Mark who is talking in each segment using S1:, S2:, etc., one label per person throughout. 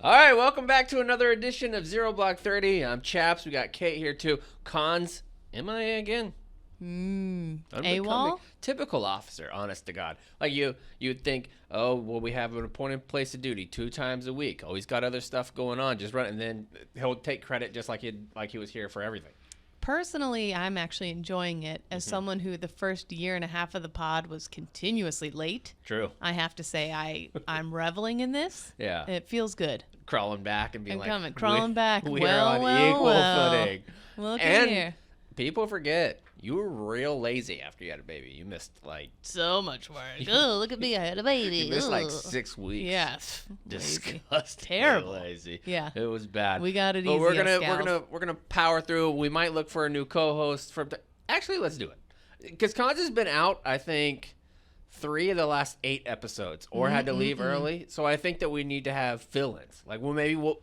S1: All right, welcome back to another edition of Zero Block 30. I'm Chaps. We got Kate here too. Cons, MIA again.
S2: AWOL?
S1: Typical officer, honest to God. Like you'd think, oh, well, we have an appointed place of duty 2 times a week. Oh, he's got other stuff going on. Just run, and then he'll take credit just like he was here for everything.
S2: Personally, I'm actually enjoying it as someone who the first year and a half of the pod was continuously late.
S1: True.
S2: I have to say I'm reveling in this.
S1: Yeah.
S2: It feels good.
S1: Crawling back and being
S2: crawling back.
S1: We are on equal footing.
S2: Look
S1: and
S2: here.
S1: People forget you were real lazy after you had a baby. You missed
S2: so much work. Oh, look at me! I had a baby.
S1: You missed 6 weeks.
S2: Yeah,
S1: disgusting.
S2: Terrible.
S1: Lazy.
S2: Yeah,
S1: it was bad.
S2: We got it
S1: but
S2: easy.
S1: We're gonna power through. We might look for a new co-host. Actually, let's do it because Cons has been out. I think 3 of the last 8 episodes, or had to leave early. So I think that we need to have fill-ins.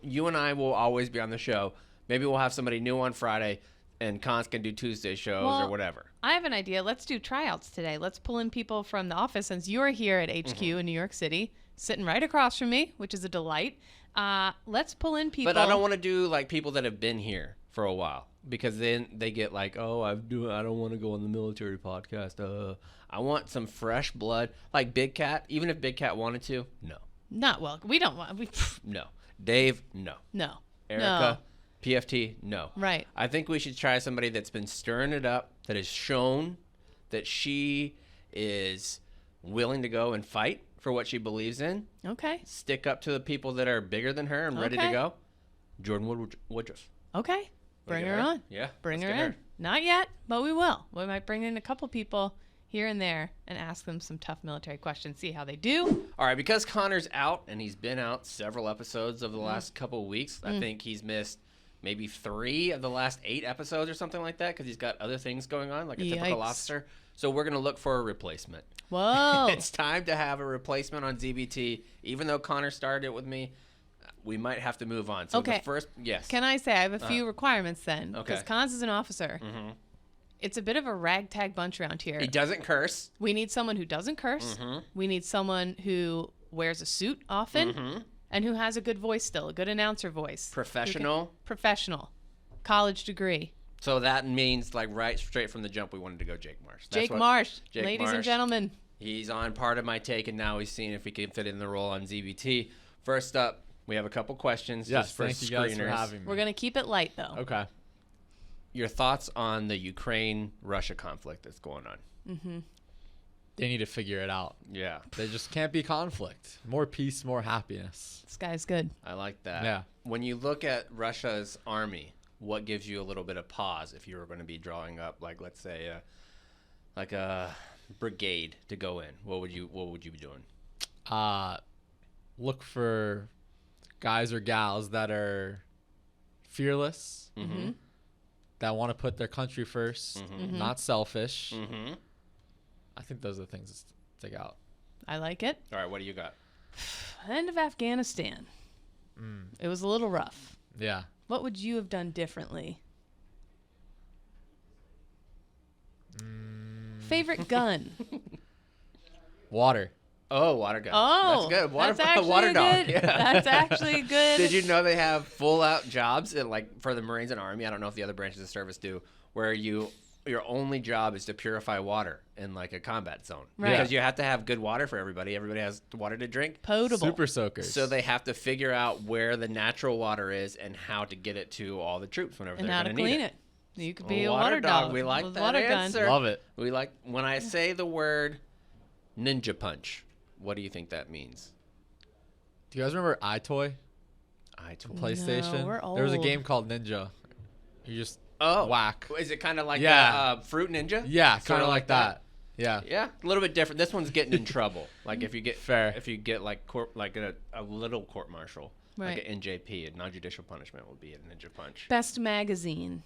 S1: You and I will always be on the show. Maybe we'll have somebody new on Friday. And Cons can do Tuesday shows or whatever.
S2: I have an idea. Let's do tryouts today. Let's pull in people from the office since you're here at HQ in New York City, sitting right across from me, which is a delight. Let's pull in people.
S1: But I don't want to do people that have been here for a while because then they get I don't want to go on the military podcast. I want some fresh blood, like Big Cat. Even if Big Cat wanted to, no.
S2: Not well. We don't want.
S1: No. Dave, no.
S2: No.
S1: Erica.
S2: No.
S1: PFT, no.
S2: Right.
S1: I think we should try somebody that's been stirring it up, that has shown that she is willing to go and fight for what she believes in.
S2: Okay.
S1: Stick up to the people that are bigger than her and ready to go. Jordan Woodruff.
S2: Okay. Bring her on.
S1: Yeah.
S2: Bring her in. Not yet, but we will. We might bring in a couple people here and there and ask them some tough military questions, see how they do.
S1: All right, because Connor's out, and he's been out several episodes of the last couple of weeks, I think he's missed maybe 3 of the last 8 episodes or something like that because he's got other things going on, like a typical officer. So we're going to look for a replacement.
S2: Whoa.
S1: It's time to have a replacement on ZBT. Even though Connor started it with me, we might have to move on. So the first, yes.
S2: Can I say I have a few requirements then?
S1: Okay.
S2: Because Cons is an officer. It's a bit of a ragtag bunch around here.
S1: He doesn't curse.
S2: We need someone who doesn't curse. We need someone who wears a suit often. And who has a good voice still, a good announcer voice.
S1: Professional.
S2: College degree.
S1: So that means right straight from the jump we wanted to go Jake Marsh.
S2: Jake Marsh, ladies and gentlemen.
S1: He's on part of my take, and now he's seeing if he can fit in the role on ZBT. First up, we have a couple questions just for
S3: thank you guys for having me.
S2: We're going to keep it light, though.
S3: Okay.
S1: Your thoughts on the Ukraine-Russia conflict that's going on?
S3: They need to figure it out.
S1: Yeah.
S3: There just can't be conflict. More peace, more happiness.
S2: This guy's good.
S1: I like that.
S3: Yeah.
S1: When you look at Russia's army, what gives you a little bit of pause if you were going to be drawing up, let's say, a brigade to go in? What would you be doing?
S3: Look for guys or gals that are fearless, that want to put their country first, not selfish. I think those are the things to stick out.
S2: I like it.
S1: All right, what do you got?
S2: End of Afghanistan. It was a little rough.
S3: Yeah.
S2: What would you have done differently? Favorite gun?
S3: Water.
S1: Oh, water gun.
S2: Oh,
S1: that's good.
S2: That's actually
S1: water dog.
S2: good.
S1: Yeah.
S2: That's actually good.
S1: Did you know they have full-out jobs for the Marines and Army? I don't know if the other branches of service do, where your only job is to purify water in a combat zone.
S2: Right.
S1: Because you have to have good water for everybody. Everybody has water to drink.
S2: Potable.
S3: Super soakers.
S1: So they have to figure out where the natural water is and how to get it to all the troops whenever
S2: and
S1: they're
S2: how
S1: going
S2: to
S1: to need
S2: clean
S1: it.
S2: You could be a water dog.
S1: We like
S2: with
S1: that
S2: water
S1: answer.
S2: Gun.
S3: Love it.
S1: We like when I say the word ninja punch. What do you think that means?
S3: Do you guys remember iToy?
S1: iToy.
S3: PlayStation?
S2: No, we're old.
S3: There was a game called Ninja. You just whack.
S1: Is it kind of like Fruit Ninja?
S3: Yeah,
S1: Sort
S3: kind of like that. Yeah.
S1: Yeah, a little bit different. This one's getting in trouble. If you get
S3: Fair.
S1: if you get a little court martial,
S2: Right.
S1: like an NJP, a non-judicial punishment would be a ninja punch.
S2: Best magazine.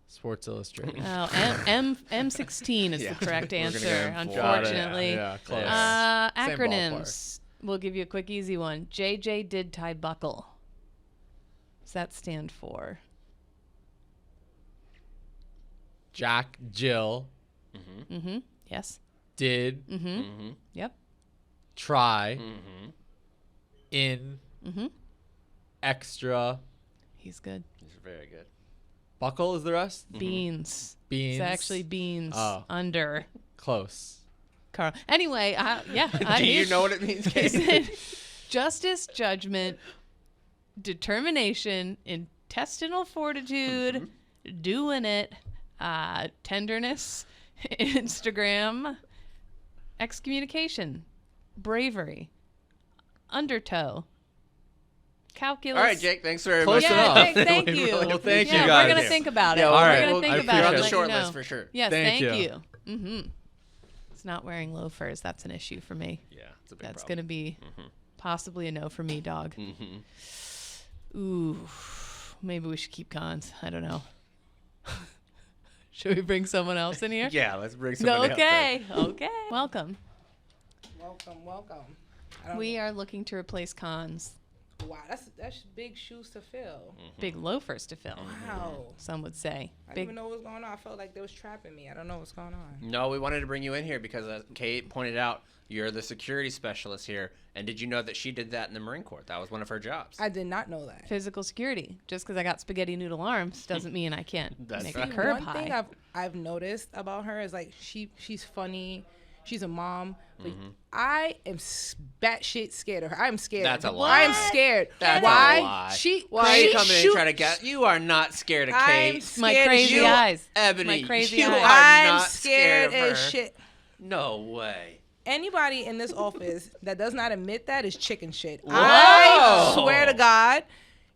S3: Sports Illustrated.
S2: Oh, M16 is the correct
S1: We're gonna go
S2: answer,
S1: for-
S2: unfortunately.
S3: Yeah, close. Same
S2: Acronyms. We'll give you a quick, easy one. JJ did tie buckle. What's that stand for?
S3: Jack, Jill,
S2: Yes.
S3: did,
S2: Yep.
S3: try, in, extra.
S2: He's good.
S1: He's very good.
S3: Buckle is the rest?
S2: Beans.
S3: Beans.
S2: It's actually beans.
S3: Oh.
S2: Under.
S3: Close.
S2: Carl. Anyway, yeah.
S1: Do you know what it means, Kate?
S2: Justice, judgment, determination, intestinal fortitude, doing it, tenderness, Instagram, excommunication, bravery, undertow, calculus.
S1: All right, Jake. Thanks very
S3: Close
S1: much.
S3: enough.
S2: Jake, thank you.
S3: Well, thank you,
S2: We're
S3: guys.
S2: going to think about it.
S1: Yeah,
S3: all
S2: We're
S3: right.
S2: going
S3: Well,
S2: to think
S3: I
S2: about it.
S1: You're on the
S2: let
S1: short
S2: you know.
S1: list for sure.
S2: Yes,
S3: Thank
S2: thank
S3: you.
S2: you. Mm-hmm. It's not wearing loafers. That's an issue for me.
S1: Yeah, it's a big
S2: That's going to
S1: problem.
S2: be possibly a no for me, dog.
S1: Mm-hmm.
S2: Ooh, maybe we should keep cons. I don't know. Should we bring someone else in here?
S1: Yeah, let's bring
S2: No,
S1: somebody
S2: okay. Okay. Welcome.
S4: Welcome.
S2: We are looking to replace cons.
S4: Wow, that's big shoes to fill.
S2: Big loafers to fill.
S4: Wow.
S2: Some would say.
S4: I didn't
S2: Big.
S4: even know what was going on. I felt like they was trapping me. I don't know what's going on.
S1: No, we wanted to bring you in here because Kate pointed out you're the security specialist here. And did you know that she did that in the Marine Corps? That was one of her jobs.
S4: I did not know that.
S2: Physical security. Just because I got spaghetti noodle arms doesn't mean I can't
S1: That's
S2: make
S1: right.
S2: a curb
S4: One
S2: high.
S4: thing I've noticed about her is like she's funny. She's a mom. But I am batshit scared of her. I'm scared.
S1: That's a
S4: What?
S1: lie.
S4: I am scared.
S1: That's
S4: Why?
S1: a lie.
S4: She
S1: Why are you
S4: she
S1: coming in and
S4: shoot-
S1: trying to get? You are not scared of
S4: I'm
S1: Kate.
S4: scared
S2: My
S4: as
S2: crazy
S4: shit.
S2: eyes.
S1: Ebony,
S2: My crazy
S1: you
S2: eyes.
S1: are
S4: I'm
S1: not
S4: scared
S1: of her.
S4: as shit.
S1: No way.
S4: Anybody in this office that does not admit that is chicken shit.
S1: Whoa.
S4: I swear to God.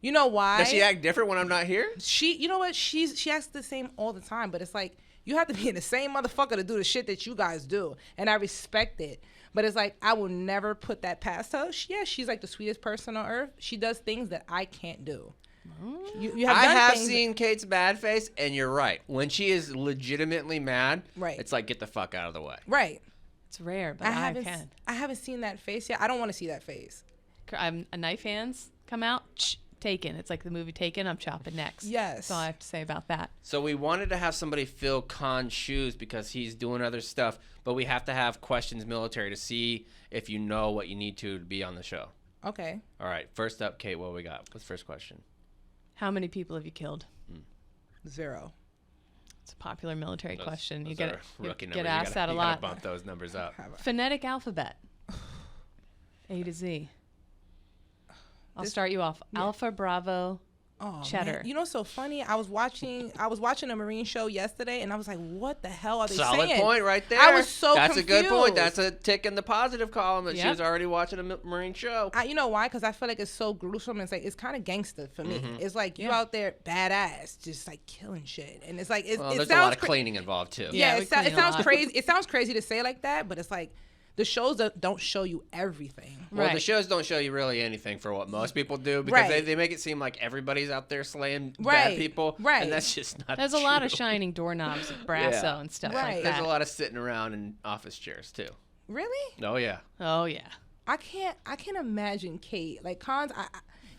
S4: You know why?
S1: Does she act different when I'm not here?
S4: You know what? She acts the same all the time, but it's like you have to be in the same motherfucker to do the shit that you guys do, and I respect it. But it's like I will never put that past her. She's like the sweetest person on earth. She does things that I can't do. You have
S1: I
S4: done
S1: have
S4: things
S1: seen Kate's bad face, and you're right. When she is legitimately mad,
S4: Right.
S1: it's like get the fuck out of the way.
S4: right.
S2: It's rare, but
S4: I
S2: I
S4: haven't.
S2: can.
S4: I haven't seen that face yet. I don't want to see that face.
S2: I'm a knife hands come out. Taken. It's like the movie Taken. I'm chopping necks.
S4: Yes.
S2: That's all I have to say about that.
S1: So we wanted to have somebody fill Khan's shoes because he's doing other stuff, but we have to have questions military to see if you know what you need to be on the show.
S4: Okay.
S1: All right, first up, Kate, what we got? What's the first question?
S2: How many people have you killed?
S4: 0.
S2: It's a popular military question. You
S1: Those
S2: get
S1: are rookie
S2: get
S1: numbers.
S2: asked that a
S1: You gotta
S2: lot.
S1: bump those numbers up.
S2: Phonetic alphabet. A to Z. I'll start you off. Alpha, Bravo,
S4: Oh,
S2: Cheddar.
S4: Man. You know, so funny. I was watching a Marine show yesterday, and I was like, "What the hell are they
S1: Solid
S4: saying?"
S1: point right there.
S4: I was so
S1: That's
S4: confused.
S1: a good point. That's a tick in the positive column that she
S2: Yep.
S1: was already watching a Marine show.
S4: You know why? Because I feel like it's so gruesome. And it's kind of gangster for me. It's like you
S2: Yeah.
S4: out there badass, just like killing shit, and it's like
S1: Well,
S4: it
S1: there's
S4: sounds
S1: a lot of cleaning involved too.
S2: Yeah,
S4: Yeah,
S2: we
S4: it
S2: clean a
S4: sounds
S2: lot.
S4: crazy. It sounds crazy to say like that, but it's like the shows that don't show you everything.
S1: Well, the
S2: Right.
S1: shows don't show you really anything for what most people do because
S4: Right.
S1: they make it seem like everybody's out there slaying bad
S4: Right.
S1: people.
S4: Right.
S1: And that's just not
S2: There's a lot of
S1: true.
S2: shining doorknobs with Brasso
S1: Yeah.
S2: and stuff
S4: Right.
S2: like
S1: There's
S2: that.
S1: a lot of sitting around in office chairs too.
S4: Really?
S1: Oh yeah.
S2: Oh yeah.
S4: I can't imagine Kate like cons.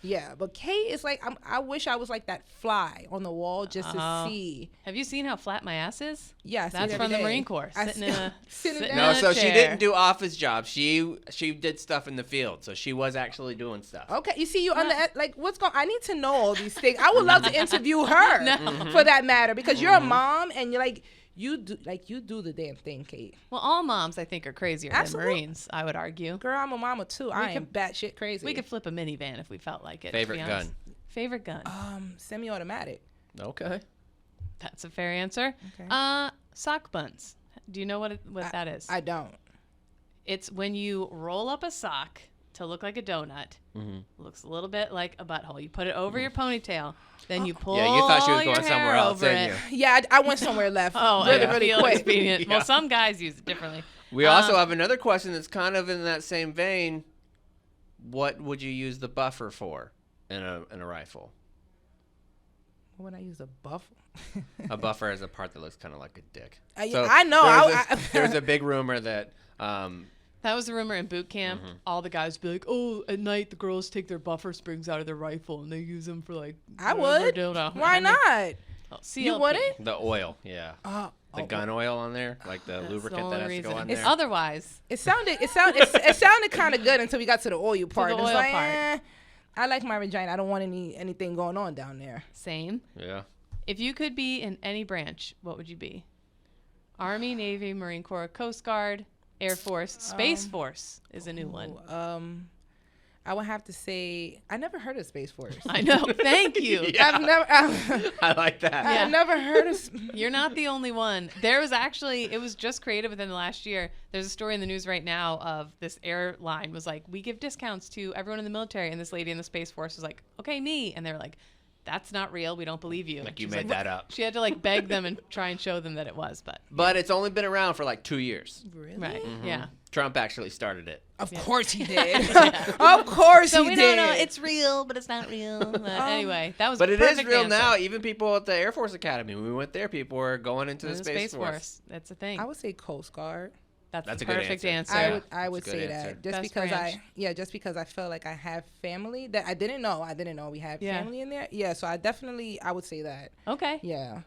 S4: Yeah, but Kate is like I wish I was like that fly on the wall just to see.
S2: Have you seen how flat my ass is?
S4: Yeah, I see
S2: That's
S4: it
S2: from
S4: every
S2: the
S4: day.
S2: Marine Corps.
S4: I
S2: Sitting
S4: see-
S2: in a
S4: sitting
S2: sitting
S4: down.
S2: in
S1: No,
S2: a
S1: so she
S2: chair.
S1: didn't do office jobs. She did stuff in the field. So she was actually doing stuff.
S4: Okay, you see, like what's going? I need to know all these things. I would love to interview her for that matter because you're a mom and you're like you do the damn thing, Kate.
S2: Well, all moms I think are crazier
S4: Absolutely.
S2: than Marines. I would argue.
S4: Girl, I'm a mama too. I am
S2: could-
S4: batshit crazy.
S2: We could flip a minivan if we felt like it. to
S1: Favorite
S2: be
S1: gun?
S2: honest. Favorite gun.
S4: Semi-automatic.
S1: Okay.
S2: That's a fair answer.
S4: Okay.
S2: Sock buns. Do you know what that is?
S4: I don't.
S2: It's when you roll up a sock to look like a donut. Looks a little bit like a butthole. You put it over your ponytail, then you pull.
S1: Yeah, you thought she was
S2: your
S1: going
S2: hair
S1: somewhere else,
S2: over
S1: didn't
S2: it.
S1: you?
S4: Yeah, I went somewhere left.
S2: Oh,
S4: really,
S2: I
S4: really
S2: feel
S4: quick.
S2: expedient.
S1: Yeah.
S2: Well, some guys use it differently.
S1: We also have another question that's kind of in that same vein. What would you use the buffer for in a rifle?
S4: When I use a buff.
S1: A buffer is a part that looks kind of like a dick.
S4: I know.
S1: There's a big rumor that
S2: That was the rumor in boot camp. All the guys would be like, "Oh, at night the girls take their buffer springs out of their rifle and they use them for like."
S4: I
S2: whatever
S4: would.
S2: dildo."
S4: Why
S2: And they-
S4: not?
S2: Oh,
S4: You
S2: CLP.
S4: wouldn't?
S1: the oil, yeah, the gun oil on there, like the
S2: That's the
S1: lubricant
S2: only
S1: that has to
S2: reason.
S1: go on
S2: It's
S1: there.
S2: otherwise,
S4: It sounded kind of good until we got to the oil part.
S2: the
S4: It was
S2: oil
S4: like,
S2: part.
S4: I like my vagina. I don't want anything going on down there.
S2: Same.
S1: Yeah.
S2: If you could be in any branch, what would you be? Army, Navy, Marine Corps, Coast Guard, Air Force, Space Force is a new one.
S4: I would have to say I never heard of Space Force.
S2: I know. Thank you.
S1: Yeah.
S4: I've never.
S1: I like that.
S2: Yeah.
S4: I've never heard of.
S2: You're not the only one. There was actually, it was just created within the last year. There's a story in the news right now of this airline was like, we give discounts to everyone in the military. And this lady in the Space Force was like, okay, me. And they're like, that's not real. We don't believe you.
S1: Like you
S2: She's
S1: made that up.
S2: She had to like beg them and try and show them that it was.
S1: But it's only been around for like 2 years.
S4: Really?
S2: Right. Yeah.
S1: Trump actually started it.
S4: Of course he did. Of course
S2: So
S4: he
S2: we
S4: did.
S2: don't know. It's real, but it's not real. But anyway, that was
S1: But
S2: a
S1: it is
S2: perfect
S1: real
S2: answer.
S1: now. Even people at the Air Force Academy, when we went there, people were going into the
S2: The
S1: Space Force.
S2: That's a thing.
S4: I would say Coast Guard.
S2: That's
S1: a
S2: the
S1: good
S2: perfect
S1: answer.
S2: answer.
S4: I would
S1: That's a good
S4: say
S1: answer.
S4: that just
S2: Best
S4: because
S2: branch.
S4: just because I feel like I have family that I didn't know we had
S2: Yeah.
S4: family in there. Yeah, so I would say that.
S2: Okay.
S4: Yeah.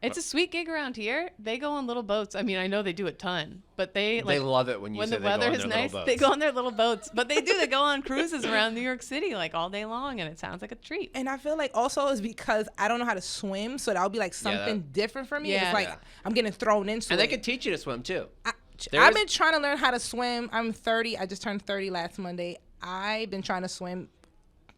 S2: It's a sweet gig around here. They go on little boats. I mean, I know they do a ton, but they like
S1: love it when you
S2: when
S1: say
S2: the
S1: they go
S2: weather
S1: on
S2: is
S1: their
S2: nice,
S1: little
S2: they
S1: boats.
S2: go on their little boats. But they do. They go on cruises around New York City like all day long, and it sounds like a treat.
S4: And I feel like also it's because I don't know how to swim, so that would be like something different for me.
S2: Yeah.
S4: It's like I'm getting thrown into
S1: And
S4: it.
S1: they can teach you to swim too.
S4: I've
S1: There's-
S4: been trying to learn how to swim. I'm 30. I just turned 30 last Monday. I've been trying to swim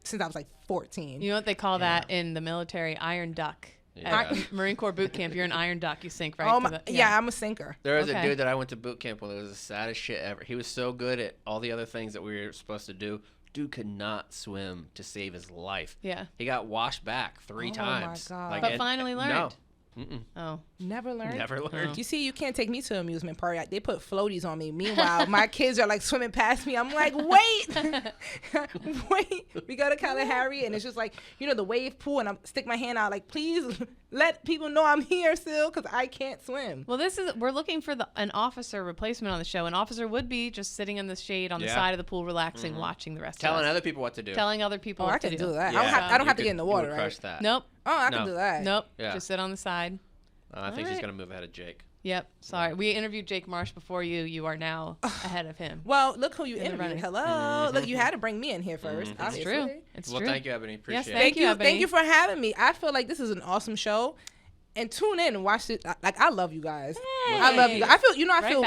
S4: since I was like 14.
S2: You know what they call that in the military? Iron duck.
S1: Yeah.
S2: At Marine Corps boot camp, you're an iron duck. You sink right
S4: Oh
S2: to
S4: my,
S2: the
S4: yeah, I'm a sinker.
S1: There was a
S2: Okay.
S1: dude that I went to boot camp with. It was the saddest shit ever. He was so good at all the other things that we were supposed to do. Dude could not swim to save his life.
S2: Yeah.
S1: He got washed back 3
S4: Oh, my
S1: times.
S4: God.
S2: But finally learned.
S1: No. Mm-mm.
S2: Oh.
S4: Never learned.
S1: Never learned.
S4: You see, you can't take me to an amusement park. They put floaties on me. Meanwhile, my kids are like swimming past me. I'm like, wait, wait. We go to Kalahari, and it's just like, the wave pool, and I stick my hand out like, please let people know I'm here still because I can't swim.
S2: Well, we're looking for an officer replacement on the show. An officer would be just sitting in the shade on the
S1: Yeah.
S2: side of the pool, relaxing, watching the rest
S1: Telling
S2: of us.
S1: other people what to do.
S2: Telling other people
S4: Oh,
S2: what
S4: I can
S2: to
S4: do that.
S1: Yeah.
S4: I don't have to
S1: You
S4: get in the
S1: could- you
S4: water,
S1: would
S4: right?
S1: crush that.
S2: Nope.
S4: Oh, I
S1: No.
S4: can do that.
S2: Nope.
S1: Yeah.
S2: Just sit on the side.
S1: I think she's
S2: Alright.
S1: going to move ahead of Jake.
S2: Yep. Sorry. We interviewed Jake Marsh before you. You are now ahead of him.
S4: Well, look who you
S2: the
S4: interviewed.
S2: running.
S4: Hello. Look, you had to bring me in here first.
S2: It's
S4: obviously.
S2: true. It's
S1: Well,
S2: true.
S1: thank you, Ebony. Appreciate
S2: Yes,
S1: it.
S2: thank you, Ebony.
S4: Thank you for having me. I feel like this is an awesome show. And tune in and watch it. Like, I love you guys. I love you guys. I feel,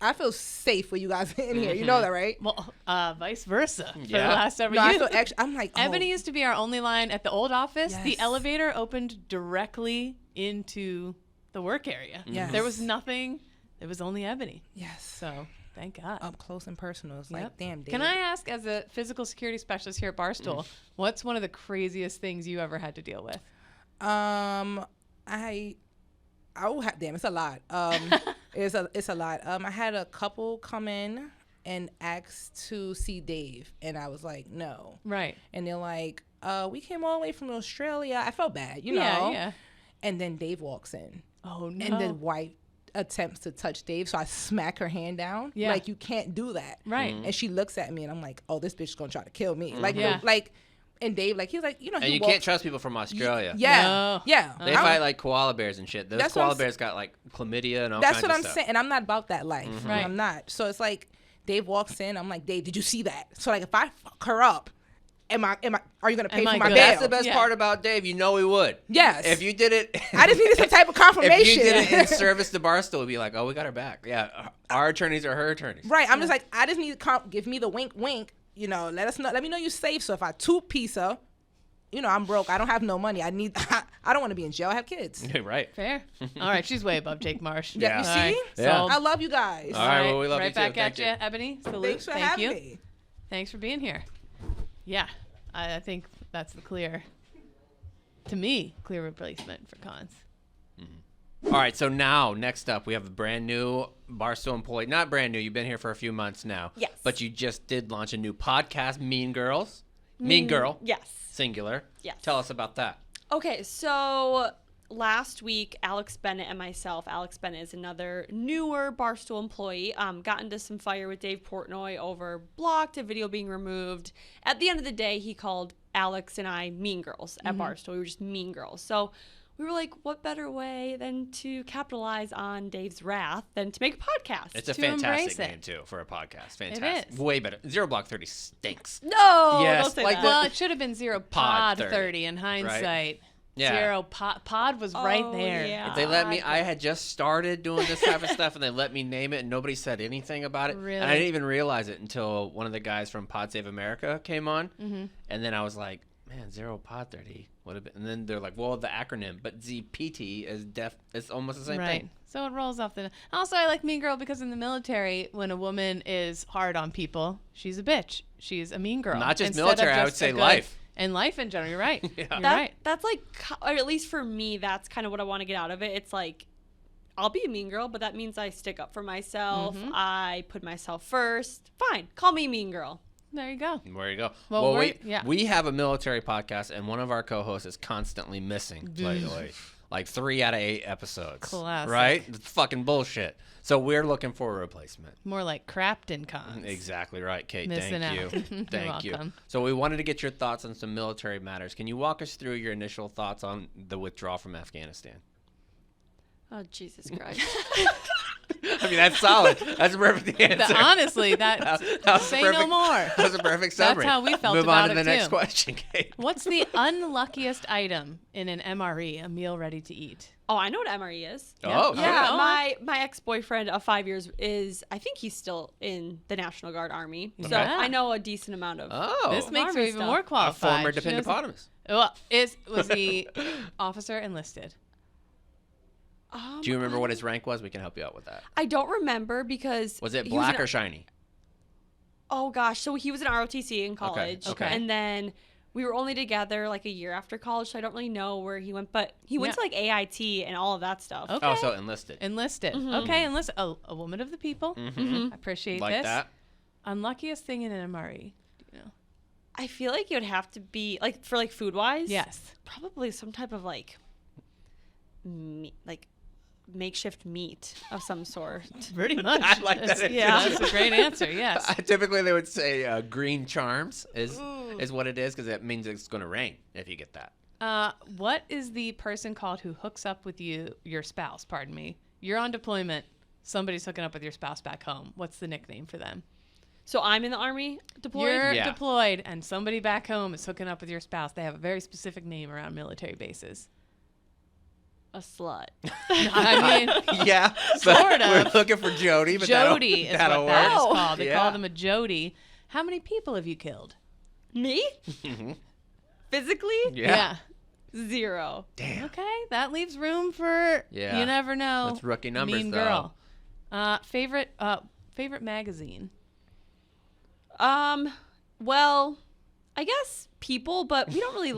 S4: I feel safe with you guys in here. You know that, right?
S2: Well, vice versa. For the
S1: Yeah.
S2: last several
S4: No, I
S2: years.
S4: feel extra. I'm like, oh.
S2: Ebony used to be our only line at the old office. The
S4: Yes.
S2: elevator opened directly into the work area.
S4: Yes.
S2: There was nothing. There was only Ebony.
S4: Yes.
S2: So thank God.
S4: Up close and personal. It's
S2: Yep.
S4: like, damn, Dave.
S2: Can I ask, as a physical security specialist here at Barstool, what's one of the craziest things you ever had to deal with?
S4: Damn, it's a lot. It's a lot. I had a couple come in and ask to see Dave, and I was like, no.
S2: Right.
S4: And they're like, we came all the way from Australia. I felt bad, you know.
S2: Yeah.
S4: And then Dave walks in,
S2: Oh no.
S4: and the wife attempts to touch Dave, so I smack her hand down.
S2: Yeah.
S4: Like, you can't do that.
S2: Right.
S4: And she looks at me, and I'm like, oh, this bitch is gonna try to kill me. Like,
S2: Yeah.
S4: and Dave, like, he's like,
S1: And
S4: he
S1: you
S4: walks,
S1: can't trust people from Australia.
S4: Yeah,
S2: No.
S4: yeah.
S1: They fight like koala bears and shit. Those
S4: That's what
S1: koala
S4: I'm
S1: bears got like chlamydia and all
S4: That's
S1: kinds
S4: what
S1: of
S4: I'm
S1: stuff.
S4: saying, and I'm not about that life.
S2: Right.
S4: I'm not. So it's like Dave walks in. I'm like, Dave, did you see that? So like, if I fuck her up, are you gonna pay
S2: Am
S4: for
S2: I
S4: my
S2: good?
S4: bail?
S1: That's the best
S2: Yeah.
S1: part about Dave. You know he would.
S4: Yes.
S1: If you did it,
S4: I just needed some type of confirmation.
S1: if you did it in service to Barstool, we'd be like, oh, we got her back. Yeah, our attorneys are her attorneys.
S4: Right. I'm just like, I just need to give me the wink, wink. Let me know you're safe. So if I two-piece her, I'm broke. I don't have no money. I don't want to be in jail. I have kids.
S1: Right.
S2: Fair. All right. She's way above Jake Marsh.
S4: Yeah. You
S2: All right,
S4: see?
S1: Yeah.
S2: sold.
S4: I love you guys.
S1: All right, well, we love
S2: right
S1: you too.
S2: back
S1: Thank
S2: at
S1: you.
S2: you, Ebony. Salute.
S4: Thanks for
S2: Thank
S4: having
S2: you.
S4: me.
S2: Thanks for being here. Yeah, I think that's the clear replacement for Cons.
S1: All right, so now, next up, we have a brand new Barstool employee. Not brand new. You've been here for a few months now.
S5: Yes.
S1: But you just did launch a new podcast, Mean Girls. Mean Girl.
S5: Yes.
S1: Singular.
S5: Yes.
S1: Tell us about that.
S5: Okay, so last week, Alex Bennett and myself, Alex Bennett is another newer Barstool employee, got into some fire with Dave Portnoy over Blocked, a video being removed. At the end of the day, he called Alex and I mean girls at Barstool. We were just mean girls. So we were like, what better way than to capitalize on Dave's wrath than to make a podcast?
S1: It's a
S2: To
S1: fantastic
S2: embrace
S1: name
S2: it.
S1: too for a podcast. Fantastic.
S2: is.
S1: Way better. Zero Block 30 stinks.
S5: No,
S1: Yes,
S5: don't say
S1: like
S5: that.
S2: Well, it should have been Zero Pod
S1: 30,
S2: 30 in hindsight.
S1: Yeah.
S2: Zero Pod was right
S5: Oh,
S2: there.
S5: yeah.
S1: They let me. I had just started doing this type of stuff, and they let me name it, and nobody said anything about it.
S2: Really?
S1: And I didn't even realize it until one of the guys from Pod Save America came on,
S2: Mm-hmm.
S1: and then I was like, "Man, Zero Pod 30 would have been." And then they're like, "Well, the acronym, but ZPT is It's almost the same
S2: Right.
S1: thing."
S2: So it rolls off the. Also, I like Mean Girl because in the military, when a woman is hard on people, she's a bitch. She's a mean girl.
S1: Not just
S2: Instead of
S1: military, I would
S2: just
S1: say
S2: a good-
S1: life.
S2: And life in general. You're right.
S1: Yeah.
S2: You're
S5: That,
S2: right.
S5: That's like, or at least for me, that's kind of what I want to get out of it. It's like, I'll be a mean girl, but that means I stick up for myself.
S2: Mm-hmm.
S5: I put myself first. Fine, call me mean girl.
S2: There you go.
S1: There you go.
S2: Well,
S1: Well,
S2: yeah.
S1: we have a military podcast, and one of our co-hosts is constantly missing lately. Like 3 out of 8 episodes.
S2: Classic.
S1: Right? It's fucking bullshit. So we're looking for a replacement.
S2: More like Crafton cons.
S1: Exactly right, Kate.
S2: Missing
S1: Thank
S2: out.
S1: you.
S2: You're
S1: Thank you.
S2: welcome.
S1: So we wanted to get your thoughts on some military matters. Can you walk us through your initial thoughts on the withdrawal from Afghanistan?
S5: Oh, Jesus Christ.
S1: I mean, that's solid. That's a perfect answer.
S2: Honestly, that's
S1: That was
S2: say
S1: perfect.
S2: no more.
S1: That was a perfect summary.
S2: how we felt
S1: Move
S2: about
S1: on to
S2: it,
S1: the next
S2: too.
S1: question, Kate.
S2: What's the unluckiest item in an MRE, a meal ready to eat?
S5: Oh, I know what MRE is.
S1: Oh,
S5: Yeah,
S2: okay.
S5: my ex-boyfriend of 5 years is, I think he's still in the National Guard Army. So
S2: Okay.
S5: I know a decent amount of.
S1: Oh,
S2: This makes her
S5: Army
S2: even
S5: stuff.
S2: more
S1: a
S2: qualified.
S1: former
S2: She
S1: dependent
S2: doesn't-
S1: hippopotamus.
S2: Well, was he officer enlisted?
S1: Do you remember what his rank was? We can help you out with that.
S5: I don't remember because
S1: Was it
S5: he
S1: black
S5: an-
S1: or shiny?
S5: Oh gosh, so he was an ROTC in college,
S1: okay.
S5: and then we were only together like a year after college, so I don't really know where he went, but he went to like AIT and all of that stuff.
S2: Okay.
S1: Oh, so enlisted.
S2: Enlisted. Okay, enlisted. A woman of the people.
S1: Mm-hmm.
S2: I appreciate
S1: Like
S2: this.
S1: that.
S2: Unluckiest thing in an MRE. Do you know?
S5: I feel like it would have to be like for like food wise.
S2: Yes.
S5: Probably some type of like meat, like makeshift meat of some sort.
S2: Pretty much.
S1: I like that
S2: That's-
S1: answer.
S2: Yeah, that's a great answer. Yes.
S1: Typically, they would say green charms is what it is because it means it's going to rain if you get that.
S2: What is the person called who hooks up with your spouse? Pardon me. You're on deployment. Somebody's hooking up with your spouse back home. What's the nickname for them?
S5: So I'm in the army deployed.
S2: You're
S1: Yeah.
S2: deployed, and somebody back home is hooking up with your spouse. They have a very specific name around military bases.
S5: A slut.
S2: I mean,
S1: Yeah,
S2: Sort
S1: We're
S2: of.
S1: looking for Jody, but
S2: Jody is
S1: that'll
S2: what that is
S1: work.
S2: called. They
S1: Yeah.
S2: call them a Jody. How many people have you killed?
S5: Me? Physically?
S1: Yeah.
S5: 0.
S1: Damn.
S2: Okay, that leaves room for
S1: Yeah.
S2: you never know.
S1: That's rookie numbers,
S2: Mean
S1: though.
S2: girl. Favorite magazine.
S5: Well, I guess People, but we don't really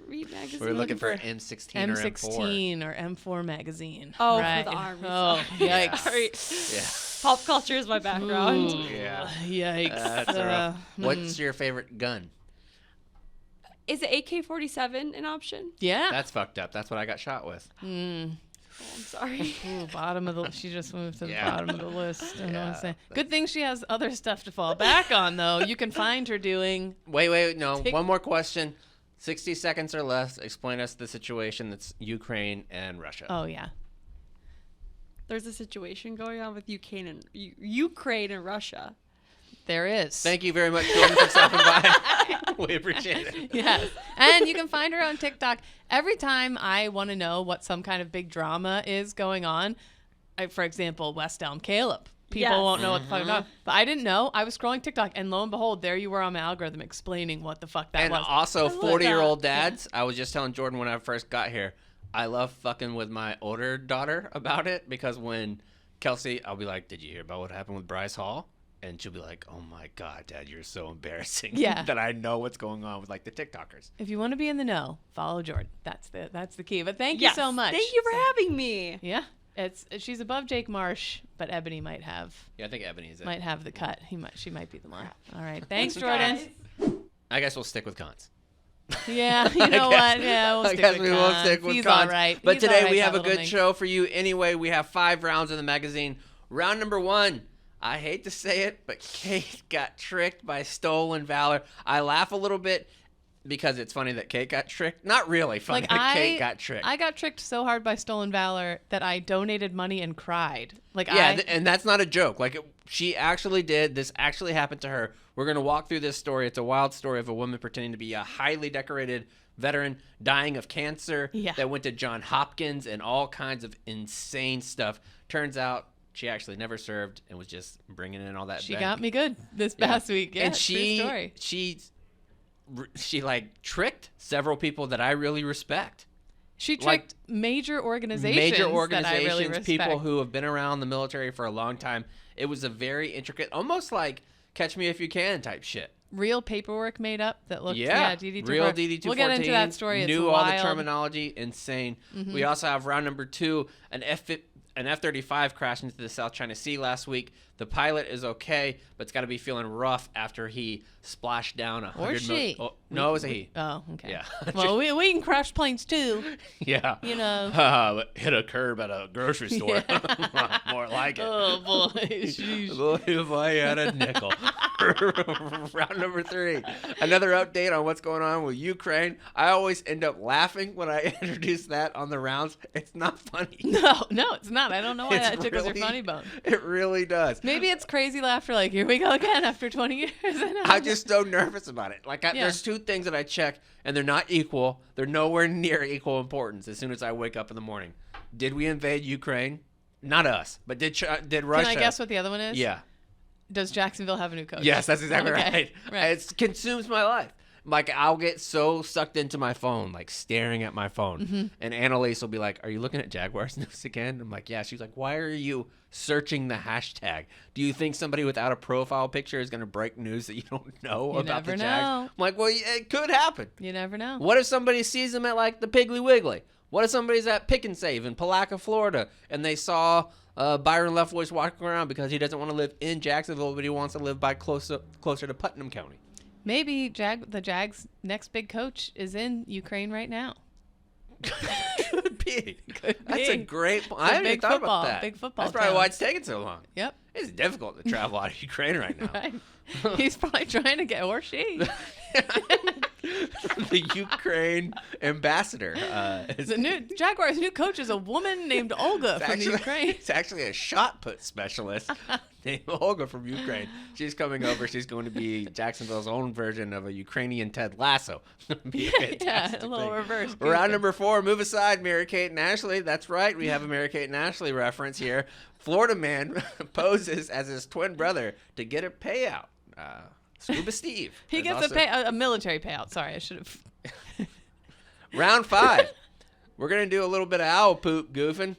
S5: read magazines.
S1: We're looking for M16 or M4.
S2: M16 or M4 magazine.
S5: Oh, for
S2: right.
S5: the Army,
S2: Oh,
S1: Yeah.
S2: yikes.
S5: Sorry. Pop culture is my background.
S2: Ooh,
S1: Yeah.
S2: Yikes.
S1: That's rough. What's your favorite gun?
S5: Is the AK-47 an option?
S2: Yeah.
S1: That's fucked up. That's what I got shot with.
S5: Oh, I'm sorry.
S2: Ooh, bottom of the. She just moved to the
S1: Yeah.
S2: bottom of the list. I know what I'm
S1: Yeah.
S2: saying. Good thing she has other stuff to fall back on, though. You can find her doing.
S1: Wait, no.
S2: Tick-
S1: One more question. 60 seconds or less. Explain us the situation that's Ukraine and Russia.
S2: Oh yeah.
S5: There's a situation going on with Ukraine and Russia.
S2: There is.
S1: Thank you very much, Jordan, for stopping by. We appreciate it.
S2: Yes. And you can find her on TikTok. Every time I want to know what some kind of big drama is going on, for example, West Elm Caleb. People
S5: Yes.
S2: won't know what the fuck is going on. But I didn't know. I was scrolling TikTok, and lo and behold, there you were on my algorithm explaining what the fuck that
S1: And
S2: was.
S1: also,
S2: love
S1: 40-year-old
S2: that.
S1: dads. I was just telling Jordan when I first got here, I love fucking with my older daughter about it because when Kelsey, I'll be like, did you hear about what happened with Bryce Hall? And she'll be like, oh my God, Dad, you're so embarrassing.
S2: Yeah.
S1: That I know what's going on with like the TikTokers.
S2: If you want to be in the know, follow Jordan. That's the key. But thank
S5: Yes.
S2: you so much.
S5: Thank you for having me.
S2: Yeah. She's above Jake Marsh, but Ebony might have
S1: Yeah, I think Ebony is it.
S2: the cut. She might be the one. All right. Thanks, Jordan.
S1: I guess we'll stick with cons.
S2: Yeah, you know what? Yeah, we'll
S1: I
S2: stick
S1: guess
S2: with
S1: we will
S2: cons.
S1: stick with
S2: He's
S1: cons.
S2: all right.
S1: But
S2: He's all
S1: today
S2: right,
S1: we
S2: that
S1: have a
S2: little
S1: good
S2: thing.
S1: show for you anyway. We have 5 rounds in the magazine. Round number 1. I hate to say it, but Kate got tricked by SToLeN VaLoR. I laugh a little bit because it's funny that Kate got tricked. Not really funny
S2: Like,
S1: that Kate got tricked.
S2: I got tricked so hard by SToLeN VaLoR that I donated money and cried. Like,
S1: yeah, and that's not a joke. Like, she actually did. This actually happened to her. We're going to walk through this story. It's a wild story of a woman pretending to be a highly decorated veteran dying of cancer that went to John Hopkins and all kinds of insane stuff. Turns out she actually never served and was just bringing in all that.
S2: She got me good this past week. Yeah,
S1: and
S2: true story.
S1: she like tricked several people that I really respect.
S2: She tricked major organizations that I really respect.
S1: People who have been around the military for a long time. It was a very intricate, almost like Catch Me If You Can type shit.
S2: Real paperwork made up that looked DD-214.
S1: Real DD-214.
S2: We'll get into that story.
S1: Knew
S2: it's
S1: all
S2: wild.
S1: the terminology. Insane. We also have round number 2, an F-35 crashed into the South China Sea last week. The pilot is okay, but it's got to be feeling rough after he splashed down 100
S2: Or she.
S1: No, it was a he.
S2: Oh, okay.
S1: Yeah.
S2: Well, we can crash planes too.
S1: Yeah.
S2: You know.
S1: Hit a curb at a grocery store. More like it.
S2: Oh, boy. Sheesh.
S1: Boy, if I had a nickel. Round number 3. Another update on what's going on with Ukraine. I always end up laughing when I introduce that on the rounds. It's not funny.
S2: No, it's not. I don't know why that tickles your funny bone.
S1: It really does.
S2: Maybe it's crazy laughter like, here we go again after 20 years.
S1: I'm just so nervous about it. Like, there's 2 things that I check, and they're not equal. They're nowhere near equal importance as soon as I wake up in the morning. Did we invade Ukraine? Not us, but did Russia?
S2: Can I guess what the other one is?
S1: Yeah.
S2: Does Jacksonville have a new coach?
S1: Yes, that's exactly
S2: Okay.
S1: right. It consumes my life. Like, I'll get so sucked into my phone, like staring at my phone. And Annalise will be like, "Are you looking at Jaguars news again?" I'm like, "Yeah." She's like, "Why are you searching the hashtag? Do you think somebody without a profile picture is going to break news that you don't know about the Jags?"
S2: know.
S1: I'm like, "Well, it could happen."
S2: You never know.
S1: What if somebody sees them at like the Piggly Wiggly? What if somebody's at Pick and Save in Palaca, Florida, and they saw Byron Leftwich walking around because he doesn't want to live in Jacksonville, but he wants to live by closer to Putnam County?
S2: Maybe the Jags' next big coach is in Ukraine right now.
S1: Could be.
S2: Could
S1: That's
S2: be.
S1: a great point.
S2: It's
S1: I
S2: a
S1: hadn't even
S2: big
S1: thought
S2: football-
S1: about that.
S2: big football
S1: That's probably
S2: town.
S1: why it's taking so long.
S2: Yep.
S1: It's difficult to travel out of Ukraine right now.
S2: Right. He's probably trying to get, or she.
S1: The Ukraine ambassador.
S2: The new Jaguars' new coach is a woman named Olga from the Ukraine.
S1: It's actually a shot put specialist named Olga from Ukraine. She's coming over. She's going to be Jacksonville's own version of a Ukrainian Ted Lasso. Be a fantastic
S2: a little
S1: thing.
S2: reverse.
S1: Round number 4, move aside, Mary Kate and Ashley. That's right, we have a Mary Kate and Ashley reference here. Florida man poses as his twin brother to get a payout. Scuba Steve.
S2: He
S1: is
S2: gets
S1: also-
S2: a military payout. Sorry, I should have.
S1: Round 5. We're going to do a little bit of owl poop goofing.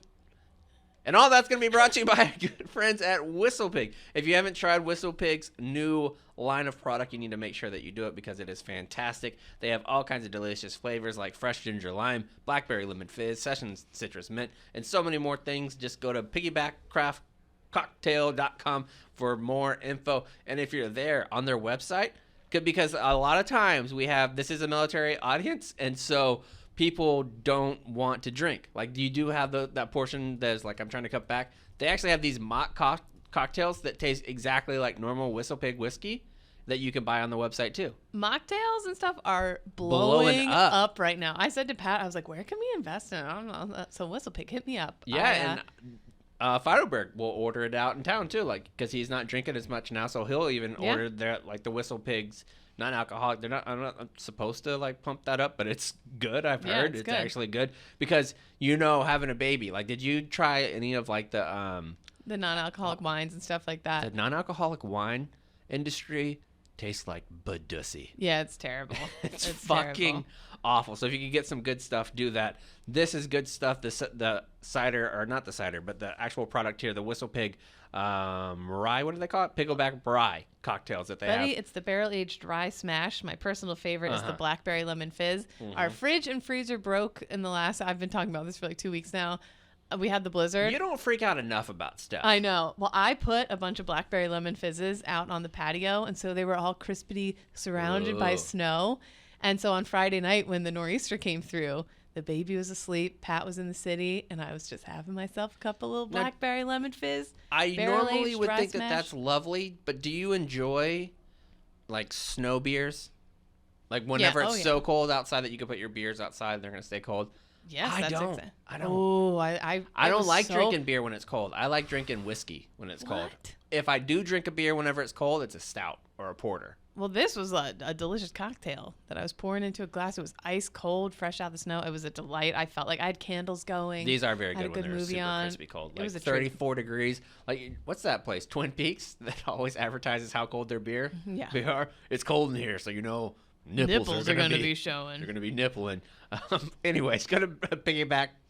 S1: And all that's going to be brought to you by our good friends at WhistlePig. If you haven't tried WhistlePig's new line of product, you need to make sure that you do it because it is fantastic. They have all kinds of delicious flavors like fresh ginger lime, blackberry lemon fizz, session citrus mint, and so many more things. Just go to piggybackcraftcocktail.com for more info. And if you're there on their website, because a lot of times this is a military audience, and so people don't want to drink. Like, you do have that portion that's like, I'm trying to cut back. They actually have these mock cocktails that taste exactly like normal WhistlePig whiskey that you can buy on the website too.
S2: Mocktails and stuff are
S1: Blowing up.
S2: right now. I said to Pat, I was like, where can we invest in it? I don't know. So WhistlePig, hit me up.
S1: Yeah, and Feidelberg will order it out in town too, like, because he's not drinking as much now, so he'll even order the WhistlePig's non-alcoholic. I'm not supposed to like pump that up, but it's good. I've heard it's
S2: good.
S1: actually good because having a baby. Like, did you try any of like the
S2: non-alcoholic wines and stuff like that?
S1: the non-alcoholic wine industry? Tastes like badussy.
S2: Yeah, it's terrible.
S1: It's fucking
S2: terrible.
S1: awful. So if you can get some good stuff, do that. This is good stuff. The cider, or not the cider, but the actual product here, the WhistlePig rye. What do they call it? Pickleback rye cocktails that they
S2: Buddy,
S1: have.
S2: it's the barrel-aged rye smash. My personal favorite is the blackberry lemon fizz.
S1: Mm-hmm.
S2: Our fridge and freezer broke in the last. I've been talking about this for like 2 weeks now. We had the blizzard.
S1: You don't freak out enough about stuff.
S2: I know. Well, I put a bunch of blackberry lemon fizzes out on the patio, and so they were all crispity surrounded by
S1: Whoa.
S2: snow. And so on Friday night when the nor'easter came through, the baby was asleep, Pat was in the city, and I was just having myself a couple little blackberry lemon fizz.
S1: I
S2: barrel-aged
S1: normally would
S2: rye
S1: think
S2: smash.
S1: that that's lovely, but do you enjoy like snow beers? Like whenever
S2: Yeah.
S1: it's
S2: Oh,
S1: so cold outside that you can put your beers outside, they're gonna stay cold.
S2: Yes,
S1: I
S2: that's
S1: don't.
S2: exact.
S1: I don't.
S2: Oh,
S1: I
S2: it
S1: don't
S2: was
S1: like
S2: so-
S1: drinking beer when it's cold. I like drinking whiskey when it's cold.
S2: What?
S1: If I do drink a beer whenever it's cold, it's a stout or a porter.
S2: Well, this was a delicious cocktail that I was pouring into a glass. It was ice cold, fresh out of the snow. It was a delight. I felt like I had candles going.
S1: These are very
S2: I had
S1: good
S2: a
S1: when they're
S2: movie
S1: super
S2: on.
S1: crispy cold.
S2: It
S1: Like
S2: was a treat.
S1: 34 degrees. Like, what's that place? Twin Peaks that always advertises how cold their beer.
S2: Yeah.
S1: They are. It's cold in here, so you know nipples
S2: are
S1: going to
S2: be
S1: be
S2: showing.
S1: They're going to be nippling. Anyways, go to